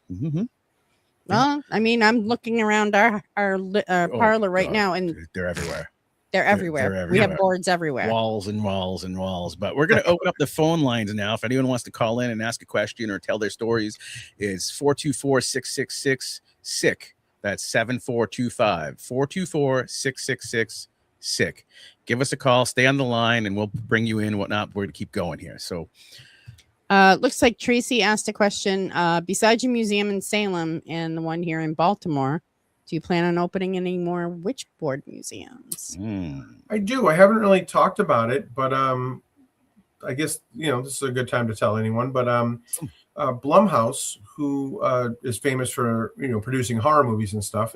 well, I mean, I'm looking around our parlor right now, and they're everywhere. They're everywhere. We have boards everywhere. Walls and walls and walls. But we're going to open up the phone lines now. If anyone wants to call in and ask a question or tell their stories, it's 424-666-SICK. That's 7425. 424-666-SICK. Give us a call. Stay on the line, and we'll bring you in. Whatnot. We're going to keep going here. So, looks like Tracy asked a question. Besides your museum in Salem and the one here in Baltimore, do you plan on opening any more witch board museums? I do. I haven't really talked about it, but I guess, you know, this is a good time to tell anyone. But Blumhouse, who is famous for, you know, producing horror movies and stuff,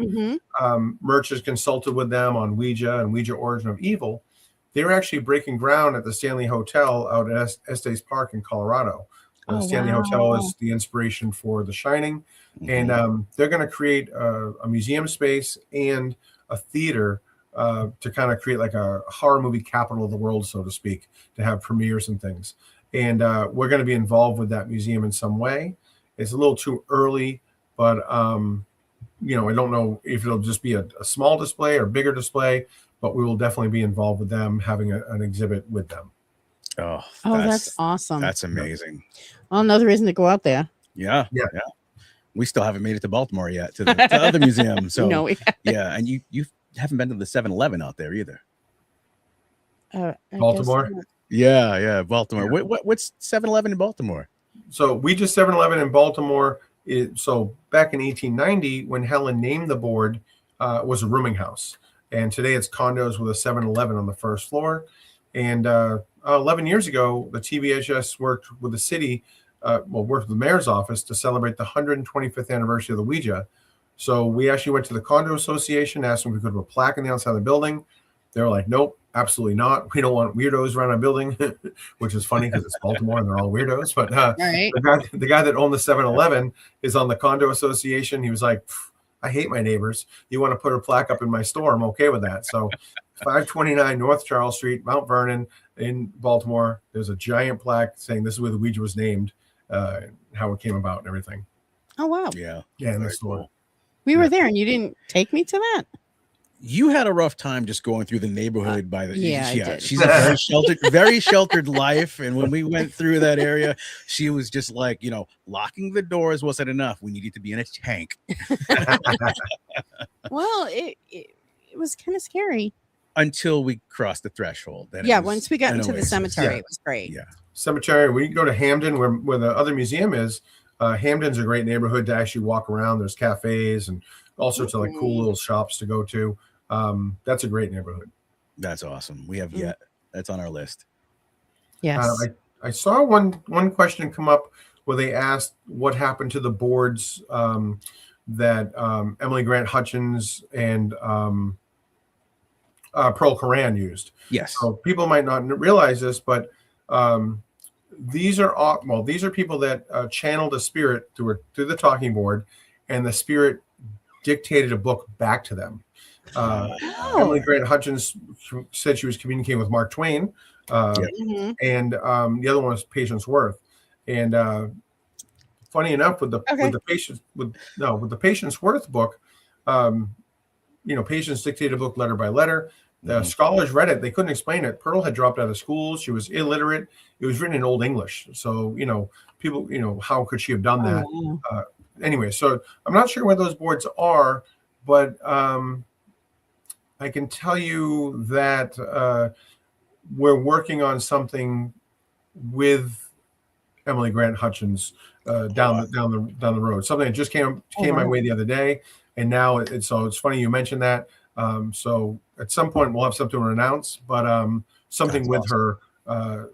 Murch has consulted with them on Ouija and Ouija Origin of Evil. They were actually breaking ground at the Stanley Hotel out at Estes Park in Colorado. The Stanley Hotel is the inspiration for The Shining. And they're going to create a museum space and a theater to kind of create like a horror movie capital of the world, so to speak, to have premieres and things. And we're going to be involved with that museum in some way. It's a little too early, but, you know, I don't know if it'll just be a small display or bigger display, but we will definitely be involved with them, having an exhibit with them. Oh, that's awesome. That's amazing. Well, another reason to go out there. Yeah. We still haven't made it to Baltimore yet, to the other museum. So no, yeah, and you haven't been to the 7-Eleven out there either. Baltimore. Yeah, Baltimore. Yeah. What's 7-Eleven in Baltimore? So we just 7-Eleven in Baltimore. So back in 1890, when Helen named the board, was a rooming house, and today it's condos with a 7-Eleven on the first floor. And 11 years ago, the TBHS worked with the city. Worked with the mayor's office to celebrate the 125th anniversary of the Ouija. So we actually went to the condo association, asked them if we could have a plaque on the outside of the building. They were like, nope, absolutely not. We don't want weirdos around our building, which is funny because it's Baltimore and they're all weirdos. But the guy that owned the 7-Eleven is on the condo association. He was like, I hate my neighbors. You want to put a plaque up in my store? I'm okay with that. So 529 North Charles Street, Mount Vernon in Baltimore. There's a giant plaque saying this is where the Ouija was named. How it came about and everything. Oh wow! Yeah, in the store. We were there and you didn't take me to that. You had a rough time just going through the neighborhood by the yeah, I did. She's a very sheltered life. And when we went through that area, she was just like, locking the doors wasn't enough. We needed to be in a tank. Well, it was kind of scary. Until we crossed the threshold. Then once we got into the cemetery, it was great. Yeah. Cemetery. We can go to Hamden, where the other museum is. Hamden's a great neighborhood to actually walk around. There's cafes and all sorts of like cool little shops to go to. That's a great neighborhood. That's awesome. We have that's on our list. Yes. I saw one question come up where they asked what happened to the boards that Emily Grant Hutchins and Pearl Coran used. Yes. So people might not realize this, but these are people that channeled a spirit through the talking board, and the spirit dictated a book back to them. Emily Grant Hutchins said she was communicating with Mark Twain, and the other one was Patience Worth. And funny enough, with the Patience Worth book, Patience dictated a book letter by letter. The scholars read it; they couldn't explain it. Pearl had dropped out of school; she was illiterate. It was written in Old English, so people, how could she have done that? Anyway, so I'm not sure where those boards are, but I can tell you that we're working on something with Emily Grant Hutchins down the road. Something that just came my way the other day, and now it's funny you mentioned that. So at some point we'll have something to announce, but something That's with awesome. Her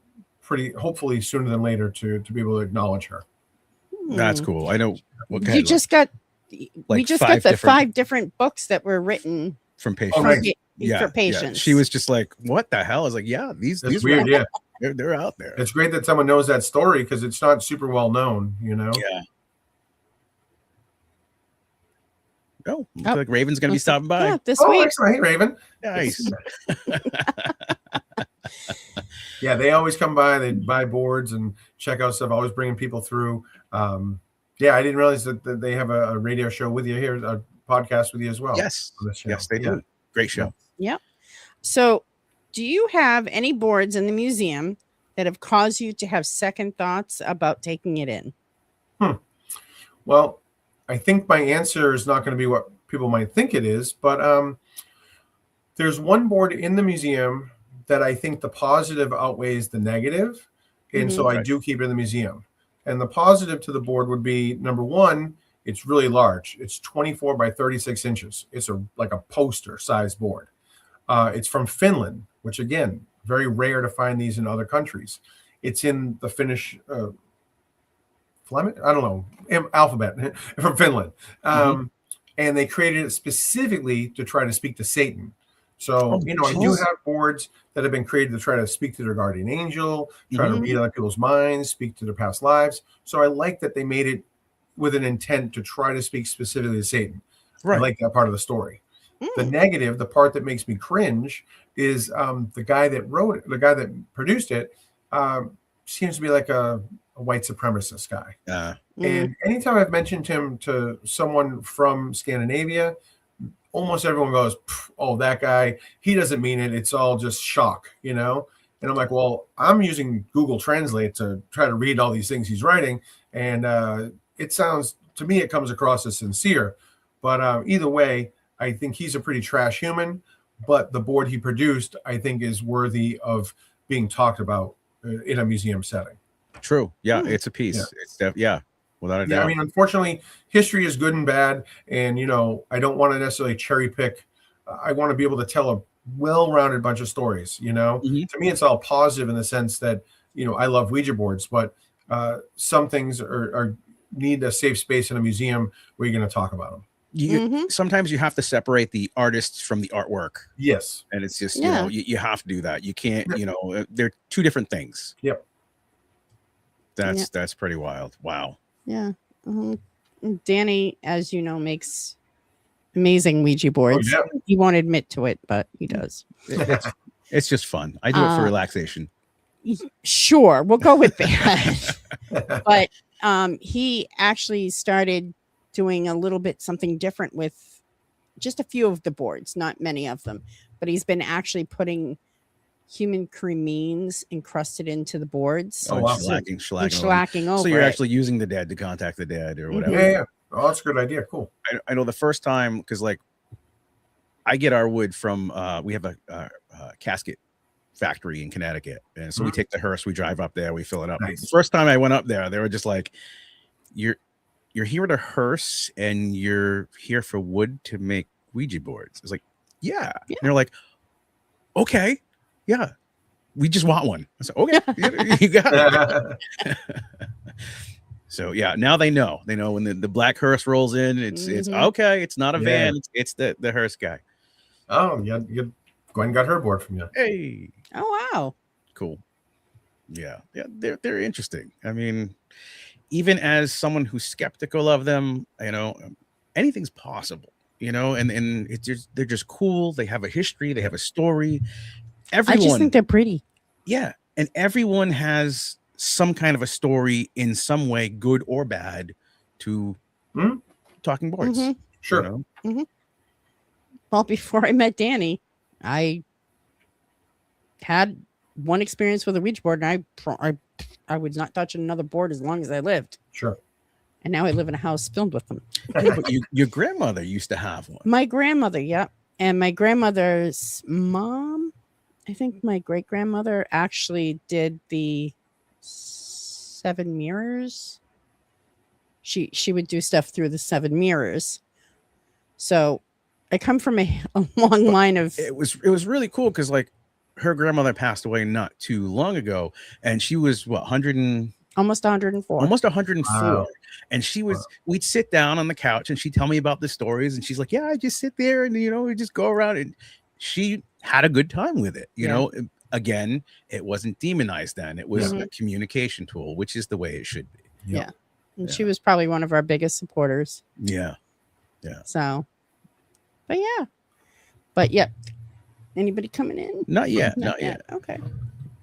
hopefully sooner than later to be able to acknowledge her. That's cool. I know. We just got the 5 different books that were written from Patience. For Patience. Yeah. She was just like, what the hell? I was like, these weird. Yeah. They're out there. It's great that someone knows that story because it's not super well known, Yeah. Oh, looks like Raven's going to be stopping by this week. Excellent. Hey, Raven. Nice. Yeah, they always come by. They buy boards and check out stuff. Always bringing people through. I didn't realize that they have a radio show with you here, a podcast with you as well. Yes, they do. Great show. Yeah. So, do you have any boards in the museum that have caused you to have second thoughts about taking it in? Well, I think my answer is not going to be what people might think it is, but there's one board in the museum that I think the positive outweighs the negative, and so I do keep it in the museum. And the positive to the board would be, number one, it's really large. It's 24 by 36 inches. It's like a poster size board. It's from Finland, which again, very rare to find these in other countries. It's in the Finnish alphabet from Finland. And they created it specifically to try to speak to Satan. So, I do have boards that have been created to try to speak to their guardian angel, try to read other people's minds, speak to their past lives. So I like that they made it with an intent to try to speak specifically to Satan. Right. I like that part of the story. The negative, the part that makes me cringe, is the guy that produced it seems to be like a white supremacist guy. And anytime I've mentioned him to someone from Scandinavia, almost everyone goes, "Oh, that guy, he doesn't mean it. It's all just shock, And I'm like, well, I'm using Google Translate to try to read all these things he's writing. And it sounds, to me, it comes across as sincere. But either way, I think he's a pretty trash human. But the board he produced, I think, is worthy of being talked about in a museum setting. True. Yeah, it's a piece. Yeah. It's without a doubt. I mean, unfortunately, history is good and bad. And, I don't want to necessarily cherry pick. I want to be able to tell a well-rounded bunch of stories, To me, it's all positive in the sense that, I love Ouija boards, but some things are need a safe space in a museum where you're going to talk about them. Sometimes you have to separate the artists from the artwork. Yes. And it's just, you have to do that. You can't, they're two different things. Yep. That's pretty wild. Wow. Yeah. Danny, as you know, makes amazing Ouija boards. Oh, yeah. He won't admit to it, but he does. It's just fun. I do it for relaxation. Sure. We'll go with that. But he actually started doing a little bit something different with just a few of the boards, not many of them, but he's been actually putting human cremines encrusted into the boards. Oh, Oh, wow. and and shellacking over. over So you're it. actually using the dead to contact the dead or whatever. Yeah, yeah. Oh, that's a good idea. Cool. I know the first time, because like I get our wood from we have a casket factory in Connecticut, and so we take the hearse, we drive up there, we fill it up. Nice. The first time I went up there, they were just like, you're here at a hearse and you're here for wood to make Ouija boards. It's like, yeah. And they're like, okay, yeah, we just want one. I said, okay, you got it. So yeah, now they know when the black hearse rolls in, it's okay, it's not a van, it's the hearse guy. Oh, yeah, Gwen got her board from you. Hey, Oh wow, cool. Yeah, they're interesting. I mean, even as someone who's skeptical of them, anything's possible. And it's just, they're just cool. They have a history. They have a story. Everyone, I just think they're pretty. Yeah, and everyone has some kind of a story in some way, good or bad, to talking boards. Sure. Well, before I met Danny, I had one experience with a Ouija board, and I would not touch another board as long as I lived. Sure. And now I live in a house filled with them. Yeah, but your grandmother used to have one. My grandmother, yeah. And my grandmother's mom, I think my great grandmother actually did the 7 mirrors. She would do stuff through the 7 mirrors. So I come from a long line of. It was really cool because like her grandmother passed away not too long ago, and she was what, 100 and almost 104. Almost 104. Wow. And she was, we'd sit down on the couch and she'd tell me about the stories. And she's like, yeah, I just sit there and, we just go around. And she had a good time with it. You know, again, it wasn't demonized then. It was a communication tool, which is the way it should be. Yeah. And she was probably one of our biggest supporters. Yeah. Yeah. So, but yeah. Anybody coming in? Not yet. Not yet. Okay.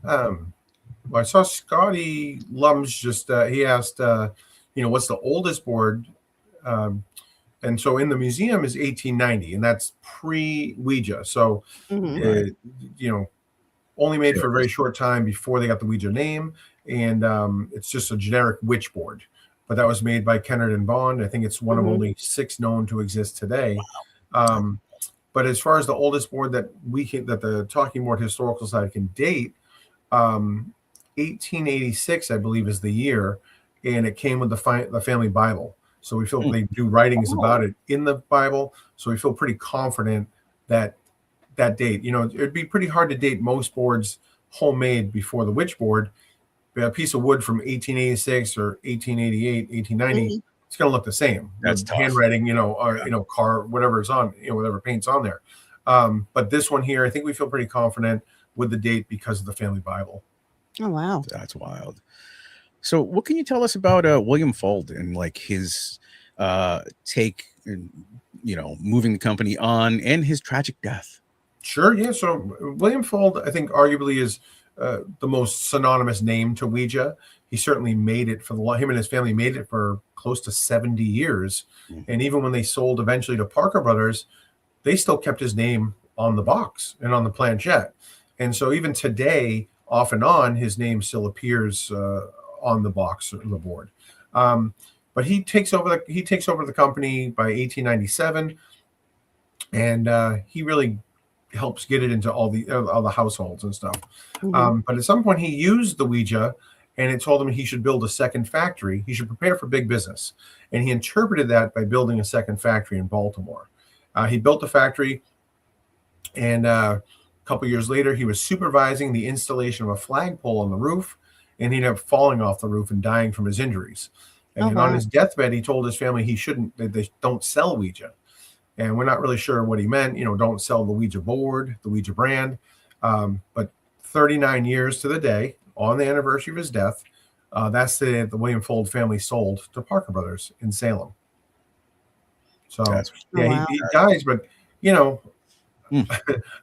Well, I saw Scotty Lums just, he asked, what's the oldest board? And so in the museum is 1890, and that's pre-Ouija. So, only made for a very short time before they got the Ouija name. And it's just a generic witch board. But that was made by Kennard and Bond. I think it's one of only 6 known to exist today. But as far as the oldest board that the Talking Board Historical Society can date, 1886, I believe, is the year, and it came with the family Bible. So we feel they do writings about it in the Bible. So we feel pretty confident that date. It'd be pretty hard to date most boards homemade before the witch board. A piece of wood from 1886 or 1888, 1890, it's going to look the same. That's tough. Handwriting, or car, whatever is on, whatever paint's on there. But this one here, I think we feel pretty confident with the date because of the family Bible. Oh wow, that's wild. So, what can you tell us about William Fuld and like his take, and moving the company on, and his tragic death? Sure, yeah. So William Fuld, I think, arguably is the most synonymous name to Ouija. He certainly made it him and his family made it for close to 70 years, and even when they sold eventually to Parker Brothers, they still kept his name on the box and on the planchette. And so even today, off and on, his name still appears on the box or the board. But he takes over the company by 1897, and he really helps get it into all the households and stuff. But at some point, he used the Ouija, and it told him he should build a second factory. He should prepare for big business, and he interpreted that by building a second factory in Baltimore. He built the factory, and a couple years later, he was supervising the installation of a flagpole on the roof, and he ended up falling off the roof and dying from his injuries. And on his deathbed, he told his family they don't sell Ouija. And we're not really sure what he meant. Don't sell the Ouija board, the Ouija brand. But 39 years to the day, on the anniversary of his death, that's the day the William Fuld family sold to Parker Brothers in Salem. So, he dies, but,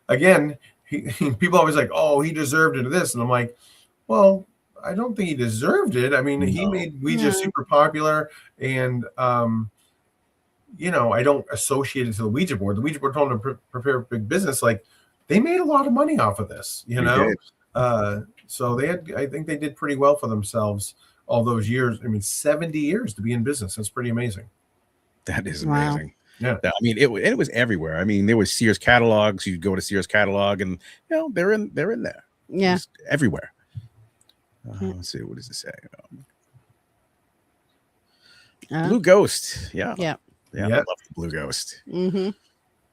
again, people always like, oh, he deserved it or this. And I'm like, well, I don't think he deserved it. I mean, he made Ouija super popular, and I don't associate it to the Ouija board. The Ouija board told them to prepare big business. Like, they made a lot of money off of this, They did. So I think they did pretty well for themselves all those years. I mean, 70 years to be in business. That's pretty amazing. That is Wow. amazing. Yeah. I mean, it was everywhere. I mean, there was Sears catalogs. You'd go to Sears catalog, and they're in there. Yeah. Just everywhere. Yeah. Let's see, what does it say? Uh, Blue Ghost. Yeah. Yeah. I Yeah. love the Blue Ghost. Mm-hmm.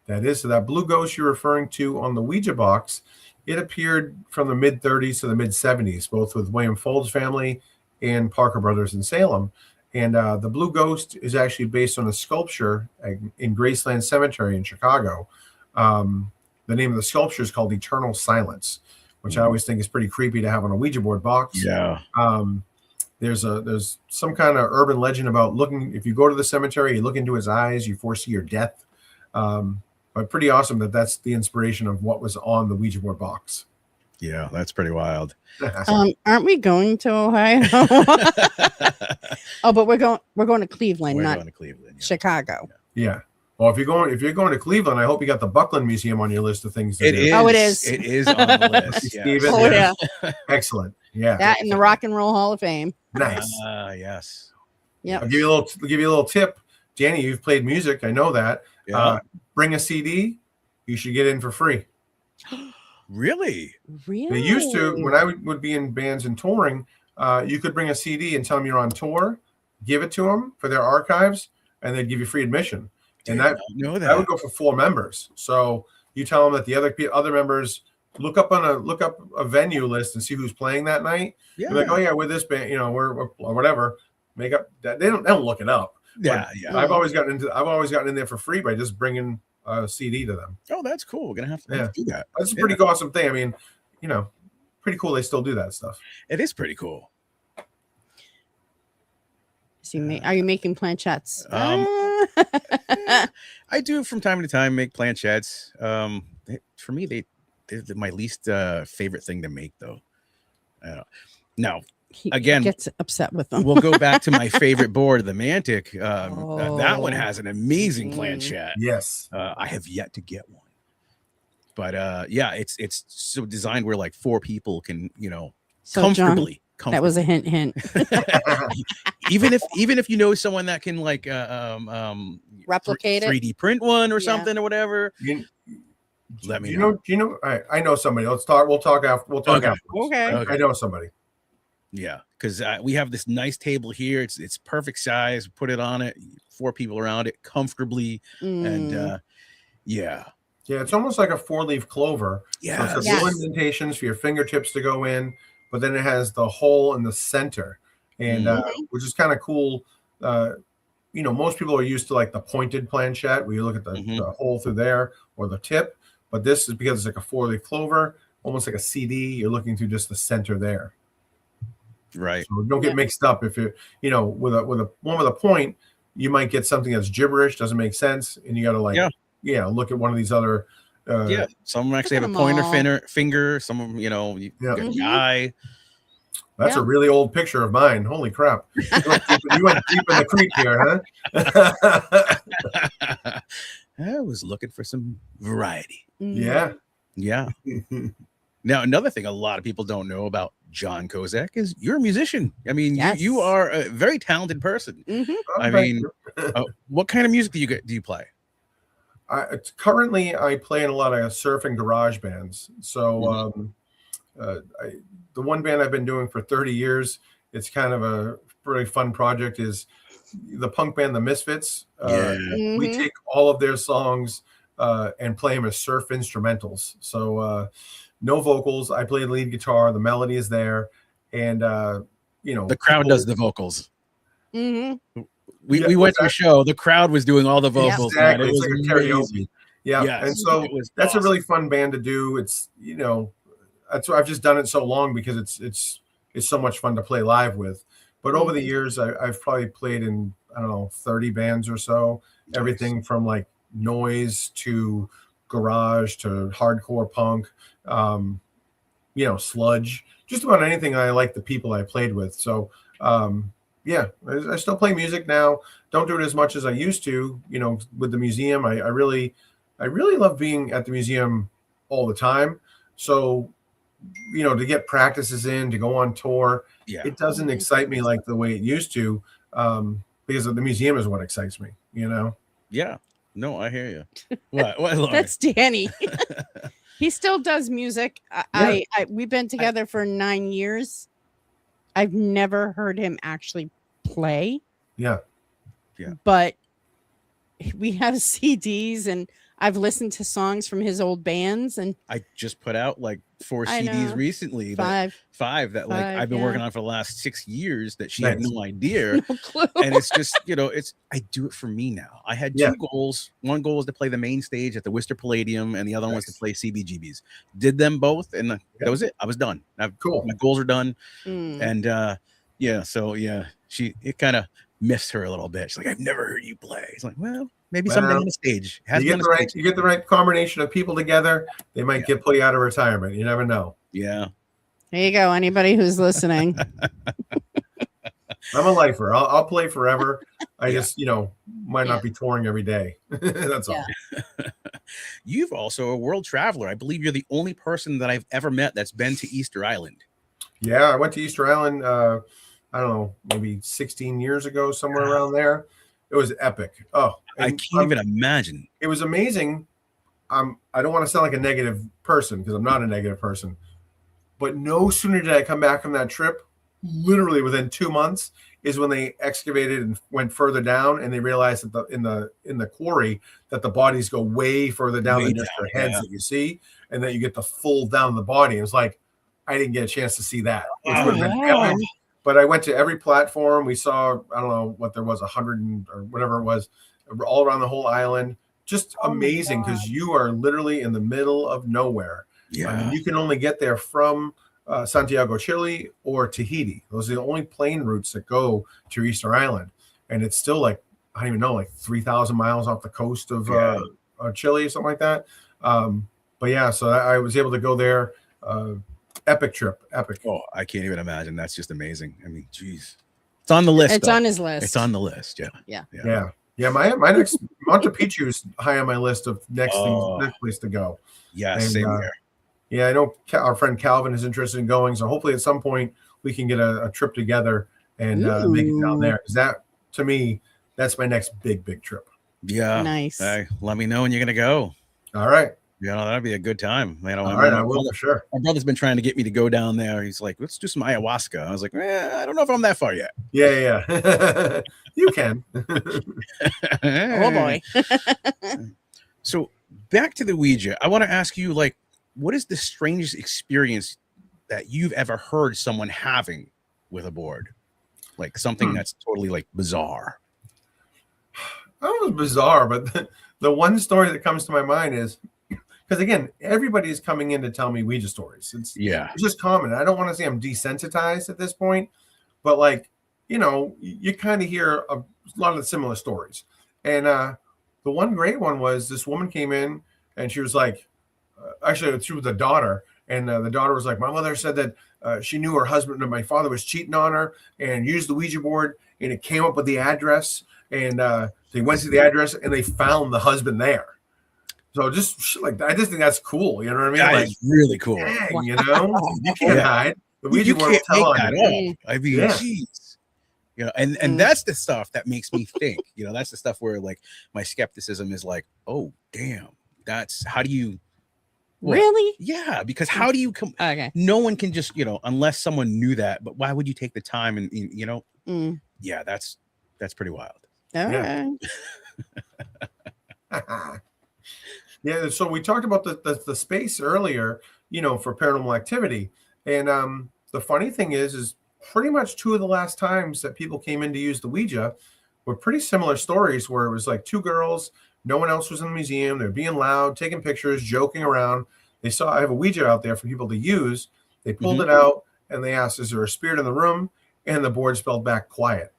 That is. So that blue ghost you're referring to on the Ouija box, it appeared from the mid 30s to the mid 70s, both with William Folds family and Parker Brothers in Salem. And the blue ghost is actually based on a sculpture in Graceland Cemetery in Chicago. The name of the sculpture is called Eternal Silence, which I always think is pretty creepy to have on a Ouija board box. Yeah. There's some kind of urban legend about if you go to the cemetery, you look into his eyes, you foresee your death. But pretty awesome that's the inspiration of what was on the Ouija board box. Yeah, that's pretty wild. Aren't we going to Ohio? Oh, but we're going to Cleveland, We're not going to Cleveland. Yeah. Chicago. Yeah. Well, if you're going to Cleveland, I hope you got the Buckland Museum on your list of things to It do. is. Oh, it is. It is on the list. Steven, Oh, yeah. Excellent. Yeah. That in the Rock and Roll Hall of Fame. Nice. Yes. Yep. I'll give you a little tip. Danny, you've played music. I know that. Yeah. Bring a CD. You should get in for free. Really? Really? They used to, when I would be in bands and touring, you could bring a CD and tell them you're on tour, give it to them for their archives, and they'd give you free admission. And Did not know that would go for 4 members. So you tell them that the other members look up a venue list and see who's playing that night. Yeah. You're like, oh yeah, we're this band, we're or whatever. Make up that they don't look it up. Yeah. But Yeah. I've always gotten in there for free by just bringing a CD to them. Oh, that's cool. We're gonna have to do that. That's a pretty awesome thing. I mean, pretty cool. They still do that stuff. It is pretty cool. Are you making planchettes? I do from time to time make planchettes. For me, they're my least favorite thing to make, though. Now, He again, gets upset with them. we'll go back to my favorite board, the Mantic. That one Oh. has an amazing planchette. Yes. I have yet to get one, but it's so designed where like 4 people can So, comfortably. John, that was a hint. even if you know someone that can like Replicate it. 3D print one or Yeah. something or whatever. Let me know. I know somebody. We'll talk after. Okay. Afterwards. Okay. I know somebody. Yeah, because we have this nice table here. It's perfect size. Put it on it. 4 people around it comfortably, and yeah, it's almost like a 4-leaf clover. yeah, So it's Yes. little indentations for your fingertips to go in, but then it has the hole in the center, and which is kind of cool. Most people are used to like the pointed planchette where you look at the hole through there or the tip, but this is because it's like a 4-leaf clover, almost like a CD. You're looking through just the center there. right. So don't get mixed up. If you're, with a one with a point, you might get something that's gibberish, doesn't make sense, and you got to look at one of these other. Some actually have a them pointer all. finger. Some of them, you got an eye. That's a really old picture of mine. Holy crap! You went deep in the creek here, huh? I was looking for some variety. Yeah. Yeah. Now, another thing a lot of people don't know about John Kozik is you're a musician. I mean, Yes. you are a very talented person. Mhm. I mean, what kind of music do you play? Currently, I play in a lot of surf and garage bands. So the one band I've been doing for 30 years, it's kind of a really fun project, is the punk band The Misfits. We Mhm. take all of their songs and play them as surf instrumentals. So no vocals. I play the lead guitar. The melody is there. And, The crowd does the vocals. Mhm. We went to a show. The crowd was doing all the vocals. man. Exactly. It It's was like a karaoke. amazing. Yeah. Yes, And so it was that's awesome. a really fun band to do. It's, that's why I've just done it so long, because it's so much fun to play live with. But over the years, I've probably played in, 30 bands or so, everything from like noise to garage to hardcore punk, sludge, just about anything I like the people I played with. So, yeah, I still play music now. Don't do it as much as I used to, with the museum. I really love being at the museum all the time. So, to get practices in, to go on tour, Yeah. it doesn't excite me like the way it used to, because the museum is what excites me, Yeah. No, I hear you. What, Lauren? That's Danny. He still does music. Yeah. We've been together for 9 years. I've never heard him actually play. Yeah. But we have CDs, and I've listened to songs from his old bands, and I just put out like 4 I CDs know. recently. Five, that like I've been yeah. working on for the last 6 years that she Nice. had no idea. no clue. And it's just, I do it for me now. I had two goals. One goal was to play the main stage at the Worcester Palladium, and the other one was to play CBGBs. Did them both, and that was it. I was done. Cool. My goals are done. Mm. And it kind of missed her a little bit. She's like, I've never heard you play. It's like, well, maybe someday on the stage. You get the right combination of people together, they might put you out of retirement. You never know. Yeah. There you go. Anybody who's listening. I'm a lifer. I'll play forever. I just, might not be touring every day. That's all. You've also a world traveler. I believe you're the only person that I've ever met that's been to Easter Island. Yeah, I went to Easter Island, I don't know, maybe 16 years ago, somewhere around there. It was epic. Oh, I can't even imagine. It was amazing. I don't want to sound like a negative person, because I'm not a negative person. But no sooner did I come back from that trip, literally within 2 months, is when they excavated and went further down, and they realized that in the quarry that the bodies go way further down than just their heads that you see, and that you get the full down the body. It was like, I didn't get a chance to see that. Which would have been epic. But I went to every platform. We saw, I don't know what there was, 100 or whatever it was, all around the whole island. Just amazing, because you are literally in the middle of nowhere. Yeah. I mean, you can only get there from Santiago, Chile, or Tahiti. Those are the only plane routes that go to Easter Island. And it's still like, I don't even know, like 3,000 miles off the coast of Chile or something like that. But yeah, so I was able to go there. Epic trip. Epic. Oh, I can't even imagine. That's just amazing. I mean, geez. It's on the list. It's on his list. It's on the list. Yeah. My next Machu Picchu is high on my list of next place to go. Yeah, same here. Yeah, I know our friend Calvin is interested in going, so hopefully at some point we can get a trip together and make it down there. Because that, to me, that's my next big trip. Yeah. Nice. Let me know when you're gonna go. All right. That'd be a good time. All right, I will for sure. My brother's been trying to get me to go down there. He's like, let's do some ayahuasca. I was like, I don't know if I'm that far yet. Yeah. You can. Oh boy. So back to the Ouija. I want to ask you, like, what is the strangest experience that you've ever heard someone having with a board? Like something that's totally like bizarre. That was bizarre, but the one story that comes to my mind is, because again, everybody is coming in to tell me Ouija stories. It's just common. I don't want to say I'm desensitized at this point, but like, you kind of hear a lot of the similar stories. And the one great one was this woman came in and she was like, actually she was a daughter, and the daughter was like, my mother said that she knew her husband and my father was cheating on her, and used the Ouija board, and it came up with the address, and they went to the address and they found the husband there. So just like, I just think that's cool. You know what I mean? That like, is really cool. Dang, you can't hide. The Ouija board will can't tell make on that you. up. I mean, geez. And that's the stuff that makes me think. That's the stuff where like my skepticism is like, oh damn, that's how do you really? Yeah, because how do you come? Okay. No one can just unless someone knew that. But why would you take the time and Yeah, that's pretty wild. All right. Yeah, so we talked about the space earlier, for paranormal activity. And the funny thing is pretty much two of the last times that people came in to use the Ouija were pretty similar stories, where it was like two girls, no one else was in the museum. They're being loud, taking pictures, joking around. They saw I have a Ouija out there for people to use. They pulled it out and they asked, is there a spirit in the room? And the board spelled back quiet.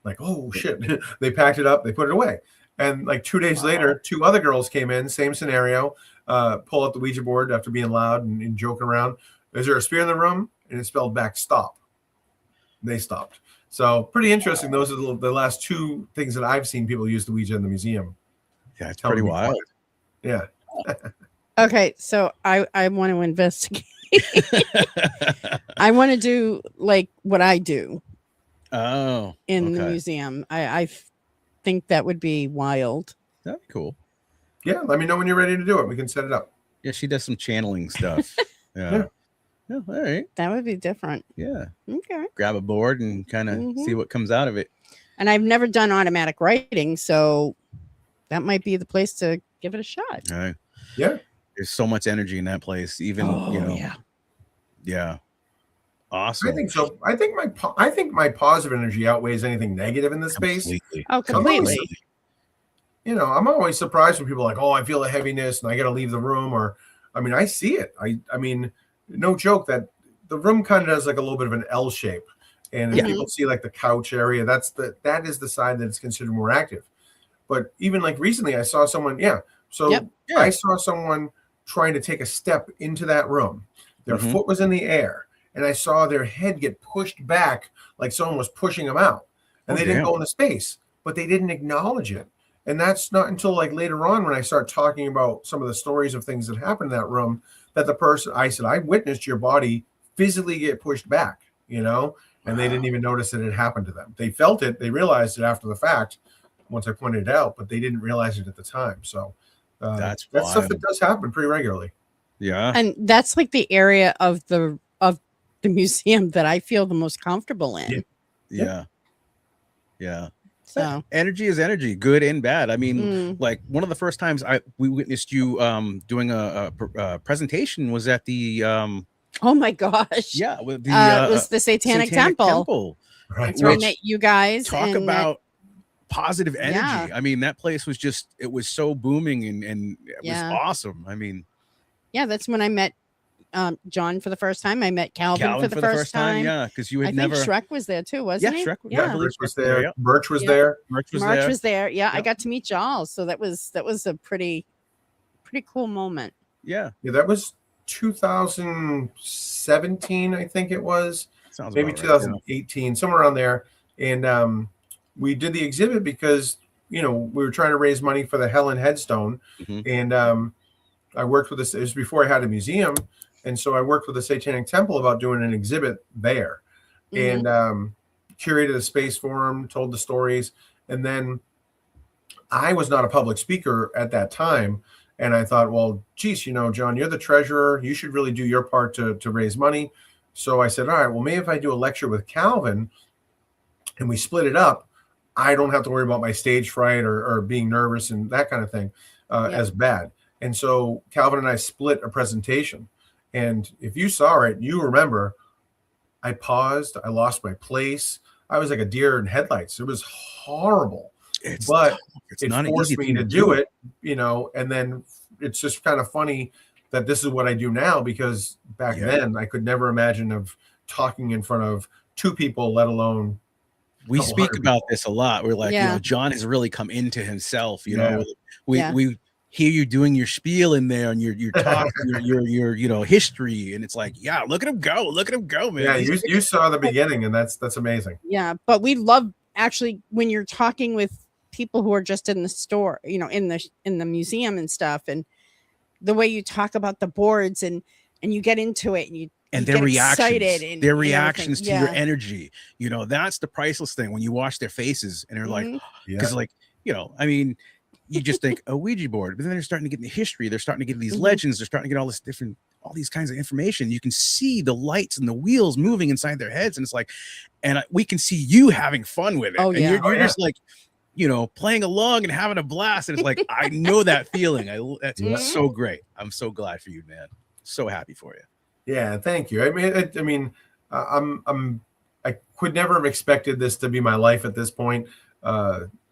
Like, oh shit. They packed it up, they put it away. And like 2 days later, two other girls came in, same scenario, pull out the Ouija board after being loud and joking around. Is there a spirit in the room? And it spelled back stop. They stopped. So pretty interesting. Those are the last two things that I've seen people use the Ouija in the museum. Yeah, it's Tell pretty me wild. Yeah. Okay, so I want to investigate. I want to do like what I do Oh, in the okay. museum. I think that would be wild. That'd be cool. Yeah, let me know when you're ready to do it. We can set it up. Yeah, she does some channeling stuff. Yeah. Yeah, all right. That would be different. Yeah. Okay. Grab a board and kind of see what comes out of it. And I've never done automatic writing, so that might be the place to give it a shot. All right. Yeah. There's so much energy in that place. Even yeah. Awesome. I think so. I think my positive energy outweighs anything negative in this space. Completely. Oh, completely. I'm always surprised when people are like, oh, I feel a heaviness and I got to leave the room. Or, I mean, I see it. I mean, no joke that the room kind of does like a little bit of an L shape. And if people see like the couch area, that is the side that is considered more active. But even like recently, I saw someone. I saw someone trying to take a step into that room. Their foot was in the air, and I saw their head get pushed back like someone was pushing them out. And they didn't go into space, but they didn't acknowledge it. And that's not until like later on when I start talking about some of the stories of things that happened in that room that the person, I said, I witnessed your body physically get pushed back, and they didn't even notice that it happened to them. They felt it. They realized it after the fact once I pointed it out, but they didn't realize it at the time. So that's stuff that does happen pretty regularly. Yeah. And that's like the area of the museum that I feel the most comfortable in. Yeah. So energy is energy, good and bad. I mean, like one of the first times we witnessed you doing a presentation was at the oh my gosh. Yeah, with the it was the Satanic Temple. Right. That's where I met you guys. Talk about positive energy. Yeah. I mean, that place was it was so booming and it was awesome. I mean, yeah, that's when I met John for the first time. I met Calvin for the first time. Yeah, because you had I think Shrek was there too, wasn't he? Shrek, Birch was there. Yeah. Birch was there. March was there. Yeah, I got to meet y'all, so that was a pretty cool moment. Yeah, that was 2017, I think it was. Sounds maybe 2018, somewhere around there. And we did the exhibit because we were trying to raise money for the Helen headstone, and I worked with this. It was before I had a museum. And so I worked with the Satanic Temple about doing an exhibit there, and curated a space for them, told the stories. And then I was not a public speaker at that time. And I thought, well, geez, John, you're the treasurer. You should really do your part to raise money. So I said, all right, well, maybe if I do a lecture with Calvin and we split it up, I don't have to worry about my stage fright or being nervous and that kind of thing as bad. And so Calvin and I split a presentation. And if you saw it, you remember I paused. I lost my place. I was like a deer in headlights. It was horrible. It forced me to do it, and then it's just kind of funny that this is what I do now, because back then I could never imagine of talking in front of two people, let alone. We speak about this a lot. We're like, John has really come into himself. We hear you doing your spiel in there and your talk, your history, and it's like, look at him go, man. Yeah, you saw the beginning, and that's amazing. Yeah, but we love actually when you're talking with people who are just in the store, in the museum and stuff, and the way you talk about the boards and you get into it and their reactions, and reactions to your energy, that's the priceless thing when you watch their faces and they're like, because I mean, you just think a Ouija board, but then they're starting to get into history. They're starting to get these legends. They're starting to get all these kinds of information. You can see the lights and the wheels moving inside their heads. And it's like, we can see you having fun with it. Oh, yeah. And you're just like, playing along and having a blast. And it's like, I know that feeling. That's so great. I'm so glad for you, man. So happy for you. Yeah. Thank you. I could never have expected this to be my life at this point.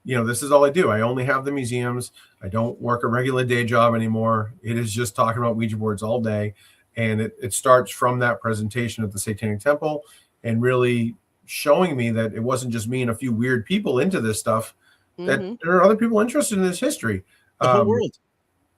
This is all I do. I only have the museums. I don't work a regular day job anymore. It is just talking about Ouija boards all day. And it starts from that presentation at the Satanic Temple and really showing me that it wasn't just me and a few weird people into this stuff, that there are other people interested in this history. The whole world.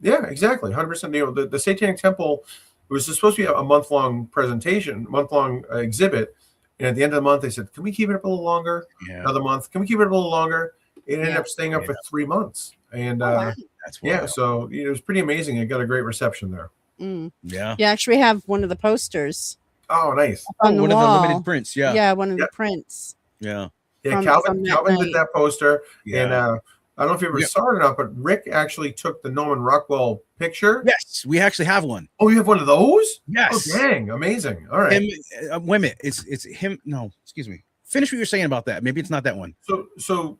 Yeah, exactly. 100%. The Satanic Temple, it was supposed to be a month-long presentation, month-long exhibit. And at the end of the month, they said, "Can we keep it up a little longer?" Yeah. Another month, "Can we keep it up a little longer?" It ended Yeah. up staying up for 3 months, and wow. That's yeah, wild. so it was pretty amazing. It got a great reception there. Mm. Yeah. You actually have one of the posters Oh, nice. on the one wall. of the limited prints. Yeah. One of Yeah. the prints. Yeah. Yeah, From Calvin that did night. that poster, Yeah. and I don't know if you ever Yeah. saw it or not, but Rick actually took the Norman Rockwell picture. Yes, we actually have one. Oh, you have one of those? Yes. Oh, dang, amazing. All right. Him, wait a minute. It's him. No, excuse me. Finish what you're saying about that. Maybe it's not that one. So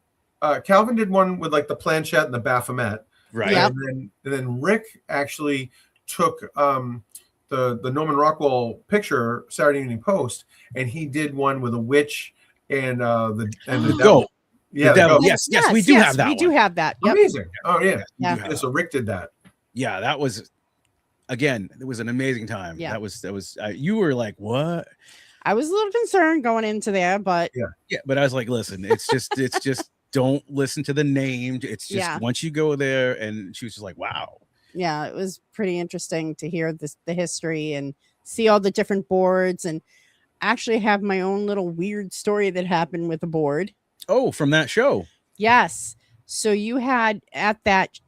Calvin did one with like the planchette and the Baphomet. Right. Yeah. And then Rick actually took the Norman Rockwell picture, Saturday Evening Post, and he did one with a witch and the devil. Go. Yeah, The devil. goat. Yes, we do have that. We do have that. Yep. Amazing. Oh yeah. Yeah. Yeah, so Rick did that. Yeah, that was again. It was an amazing time. Yeah. That was. You were like, what? I was a little concerned going into there, but Yeah, but I was like, listen, it's just don't listen to the name. It's just Yeah. once you go there, and she was just like, wow. yeah, it was pretty interesting to hear the history and see all the different boards, and actually have my own little weird story that happened with the board. Oh, from that show. Yes. So you had at that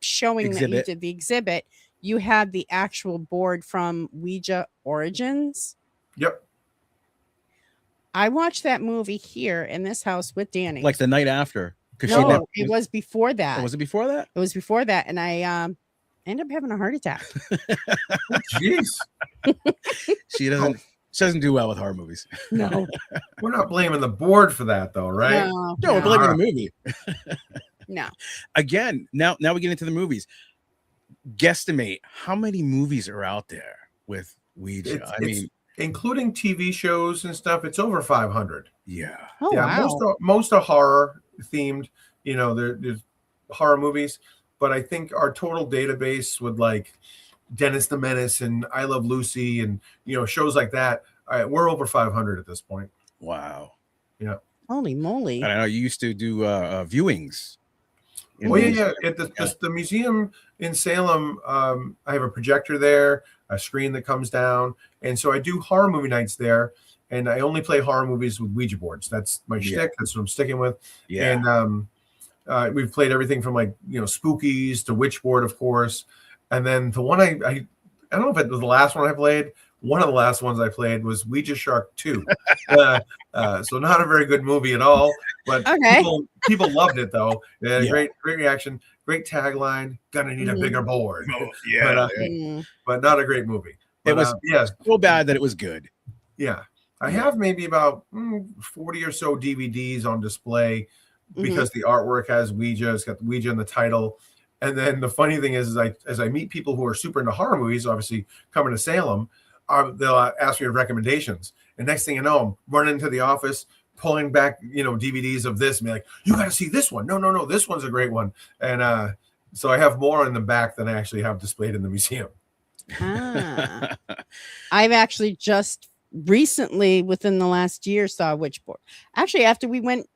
showing that you Exhibit. did, the exhibit, you had the actual board from Ouija Origins. Yep. I watched that movie here in this house with Danny. Like the night after. No, it was before that. Oh, was it before that? It was before that, and I ended up having a heart attack. Jeez. She doesn't do well with horror movies. No, We're not blaming the board for that though, right? No, we're blaming the movie. no. Again, now we get into the movies. Guesstimate how many movies are out there with Ouija. It's including TV shows and stuff, it's over 500. Yeah. Oh Yeah, wow. most are horror themed. You know, there's horror movies, but I think our total database with like Dennis the Menace and I Love Lucy and shows like that, we're over 500 at this point. Wow. Holy moly. And I know you used to do viewings. Oh yeah. At the museum in Salem, I have a projector there, a screen that comes down, and so I do horror movie nights there. And I only play horror movies with Ouija boards. That's my shtick. That's what I'm sticking with. Yeah. And we've played everything from like spookies to Witch Board, of course. And then the one I don't know if it was the last one I played. One of the last ones I played was Ouija Shark 2. So not a very good movie at all, but Okay. people loved it though. Yeah, Yeah. great reaction, great tagline. Gonna need a bigger board, Oh, yeah. but not a great movie. It But, was so bad that it was good. yeah. I have maybe about 40 or so DVDs on display because the artwork has Ouija. It's got the Ouija in the title. And then the funny thing is as I meet people who are super into horror movies, obviously coming to Salem, they'll ask me for recommendations. And next thing you know, I'm running into the office, pulling back, DVDs of this and be like, you got to see this one. No, this one's a great one. And so I have more in the back than I actually have displayed in the museum. Ah. I've actually just recently, within the last year, saw a witch board. Actually, after we went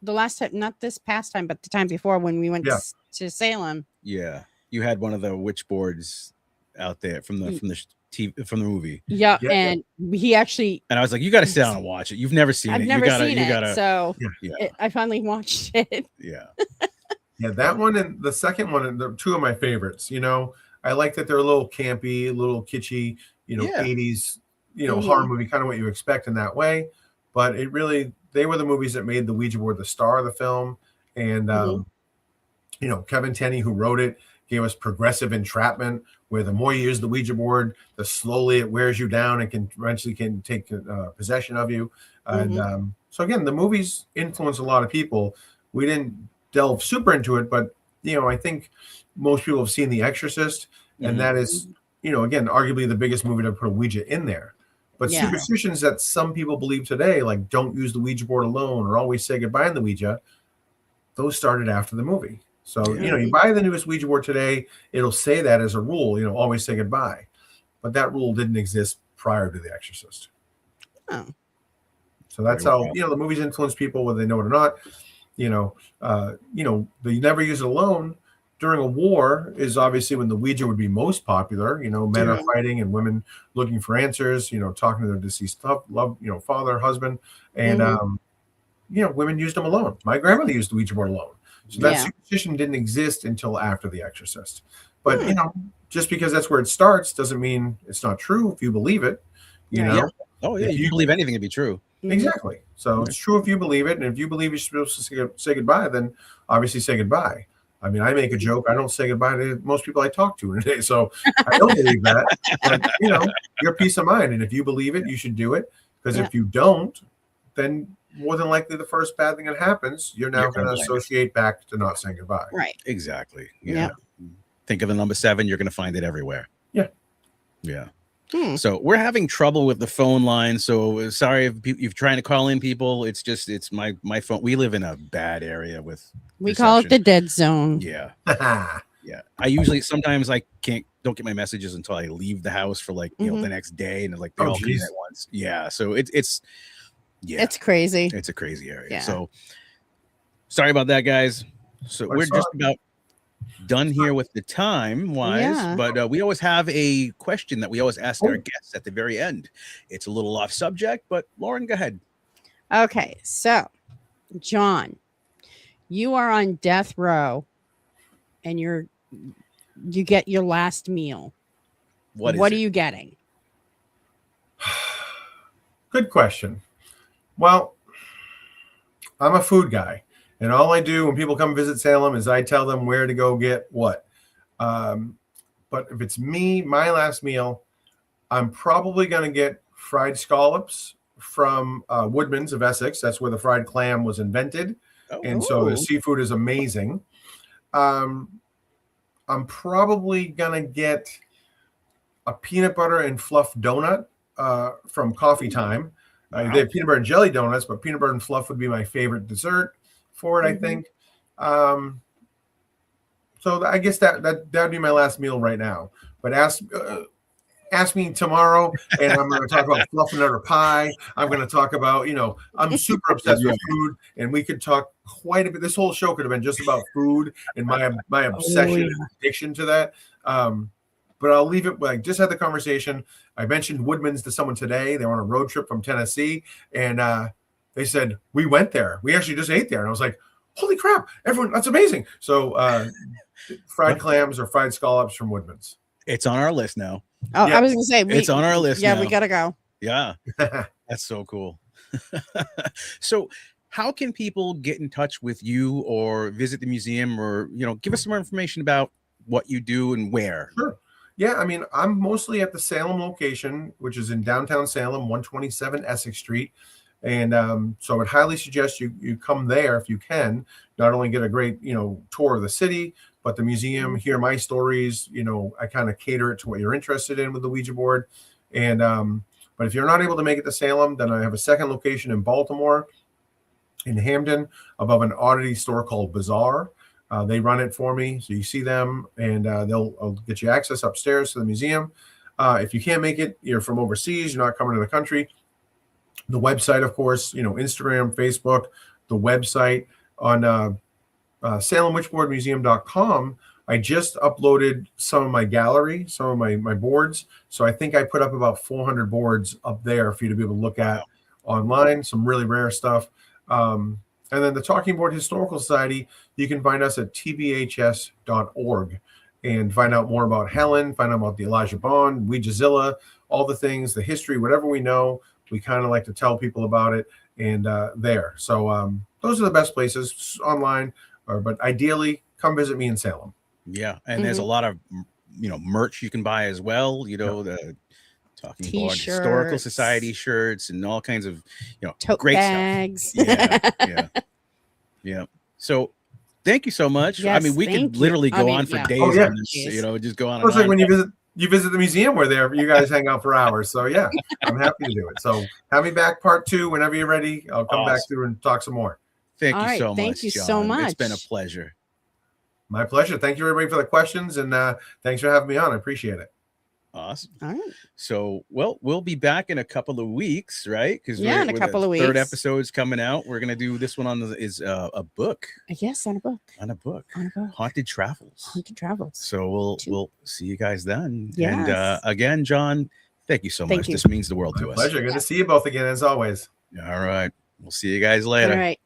the last time, not this past time, but the time before when we went to Salem. Yeah. You had one of the witch boards out there from the TV, from the movie. Yeah, Yeah, and he actually, And I was like, you got to sit down and watch it. You've never seen I've it. never seen you it, gotta, so yeah. I finally watched it. Yeah. Yeah, that one and the second one, and they're two of my favorites. I like that they're a little campy, a little kitschy, Yeah. 80s, horror movie, kind of what you expect in that way. But they were the movies that made the Ouija board the star of the film. And, Kevin Tenney, who wrote it, gave us progressive entrapment, where the more you use the Ouija board, the slowly it wears you down and can eventually take possession of you. And so again, the movies influence a lot of people. We didn't delve super into it, but I think most people have seen The Exorcist, and that is, again, arguably the biggest movie to put a Ouija in there. But Yeah. superstitions that some people believe today, like don't use the Ouija board alone or always say goodbye in the Ouija, those started after the movie. So, you buy the newest Ouija board today, it'll say that as a rule, always say goodbye. But that rule didn't exist prior to The Exorcist. Oh. So that's Very how, well. the movies influence people, whether they know it or not. They never use it alone. during a war is obviously when the Ouija would be most popular. Men are fighting and women looking for answers. Talking to their deceased father, husband, and women used them alone. My grandmother used the Ouija board alone. So that superstition didn't exist until after The Exorcist. But just because that's where it starts doesn't mean it's not true if you believe it. You know. Yeah. Oh yeah, you can believe anything to be true. Exactly. So it's true if you believe it, and if you believe you're supposed to say goodbye, then obviously say goodbye. I mean, I make a joke. I don't say goodbye to most people I talk to in a day, so I don't believe that. But your peace of mind, and if you believe it, you should do it. Because if you don't, then more than likely the first bad thing that happens, you're now going to associate back to not saying goodbye. Right. Exactly. Yeah. Think of the number 7. You're going to find it everywhere. Yeah. Yeah. So we're having trouble with the phone line. So sorry if you're trying to call in, people. It's my phone. We live in a bad area with. We call it the dead zone. Yeah. Yeah. Sometimes I don't get my messages until I leave the house for the next day, and they all come in at once. Yeah. So it's crazy. It's a crazy area. Yeah. So sorry about that, guys. So we're just about done here with the time wise, but we always have a question that we always ask our guests at the very end. It's a little off subject, but Lauren, go ahead. Okay, so John, you are on death row, and you get your last meal. What are you getting? Good question. Well, I'm a food guy. And all I do when people come visit Salem is I tell them where to go get what. But if it's me, my last meal, I'm probably going to get fried scallops from Woodman's of Essex. That's where the fried clam was invented. And so the seafood is amazing. I'm probably going to get a peanut butter and fluff donut from Coffee Time. They have peanut butter and jelly donuts, but peanut butter and fluff would be my favorite dessert for it, I think. So I guess that'd be my last meal right now. But ask me tomorrow, and I'm going to talk about fluffing out a pie. I'm going to talk about, I'm super obsessed with food, and we could talk quite a bit. This whole show could have been just about food and my obsession and addiction to that. But I'll leave it. I just had the conversation. I mentioned Woodman's to someone today. They were on a road trip from Tennessee, and they said, we went there. We actually just ate there. And I was like, holy crap, everyone, that's amazing. So fried clams or fried scallops from Woodman's. It's on our list now. Oh, yeah. I was going to say. It's on our list now. We got to go. Yeah. That's so cool. So how can people get in touch with you or visit the museum or, give us some more information about what you do and where? Sure. Yeah, I mean, I'm mostly at the Salem location, which is in downtown Salem, 127 Essex Street. And so I would highly suggest you come there if you can, not only get a great, tour of the city, but the museum, hear my stories. I kind of cater it to what you're interested in with the Ouija board. And but if you're not able to make it to Salem, then I have a second location in Baltimore, in Hamden, above an oddity store called Bazaar. They run it for me, so you see them, and I'll get you access upstairs to the museum. If you can't make it, you're from overseas, you're not coming to the country. The website, of course, Instagram, Facebook, the website on SalemWitchBoardMuseum.com. I just uploaded some of my gallery, some of my boards. So I think I put up about 400 boards up there for you to be able to look at online, some really rare stuff. And then the Talking Board Historical Society, you can find us at tbhs.org and find out more about Helen, find out about the Elijah Bond, Ouijazilla, all the things, the history, whatever we know. We kind of like to tell people about it and there. So those are the best places online, but ideally come visit me in Salem. Yeah. And there's a lot of, merch you can buy as well. The Talking Board Historical Society shirts and all kinds of, tote great bags. Stuff. Yeah. So thank you so much. Yes, I mean, we could literally go on for days on this, just go on. It's like when you visit the museum where you guys hang out for hours. So yeah, I'm happy to do it. So have me back part 2 whenever you're ready. I'll come back through and talk some more. Thank you so much. Thank you John. so much. It's been a pleasure. My pleasure. Thank you everybody for the questions, and thanks for having me on. I appreciate it. Awesome. All right. So, well, we'll be back in a couple of weeks, right? Because Yeah, in a couple of third weeks. episode's coming out. We're gonna do this one on a book. Yes, on a book. On a book. On a book. Haunted Travels. Haunted Travels. So we'll see you guys then. Yes. And again, John, thank you so Thank much. you. This means the world to My us. pleasure. Good to see you both again, as always. All right. We'll see you guys later. All right.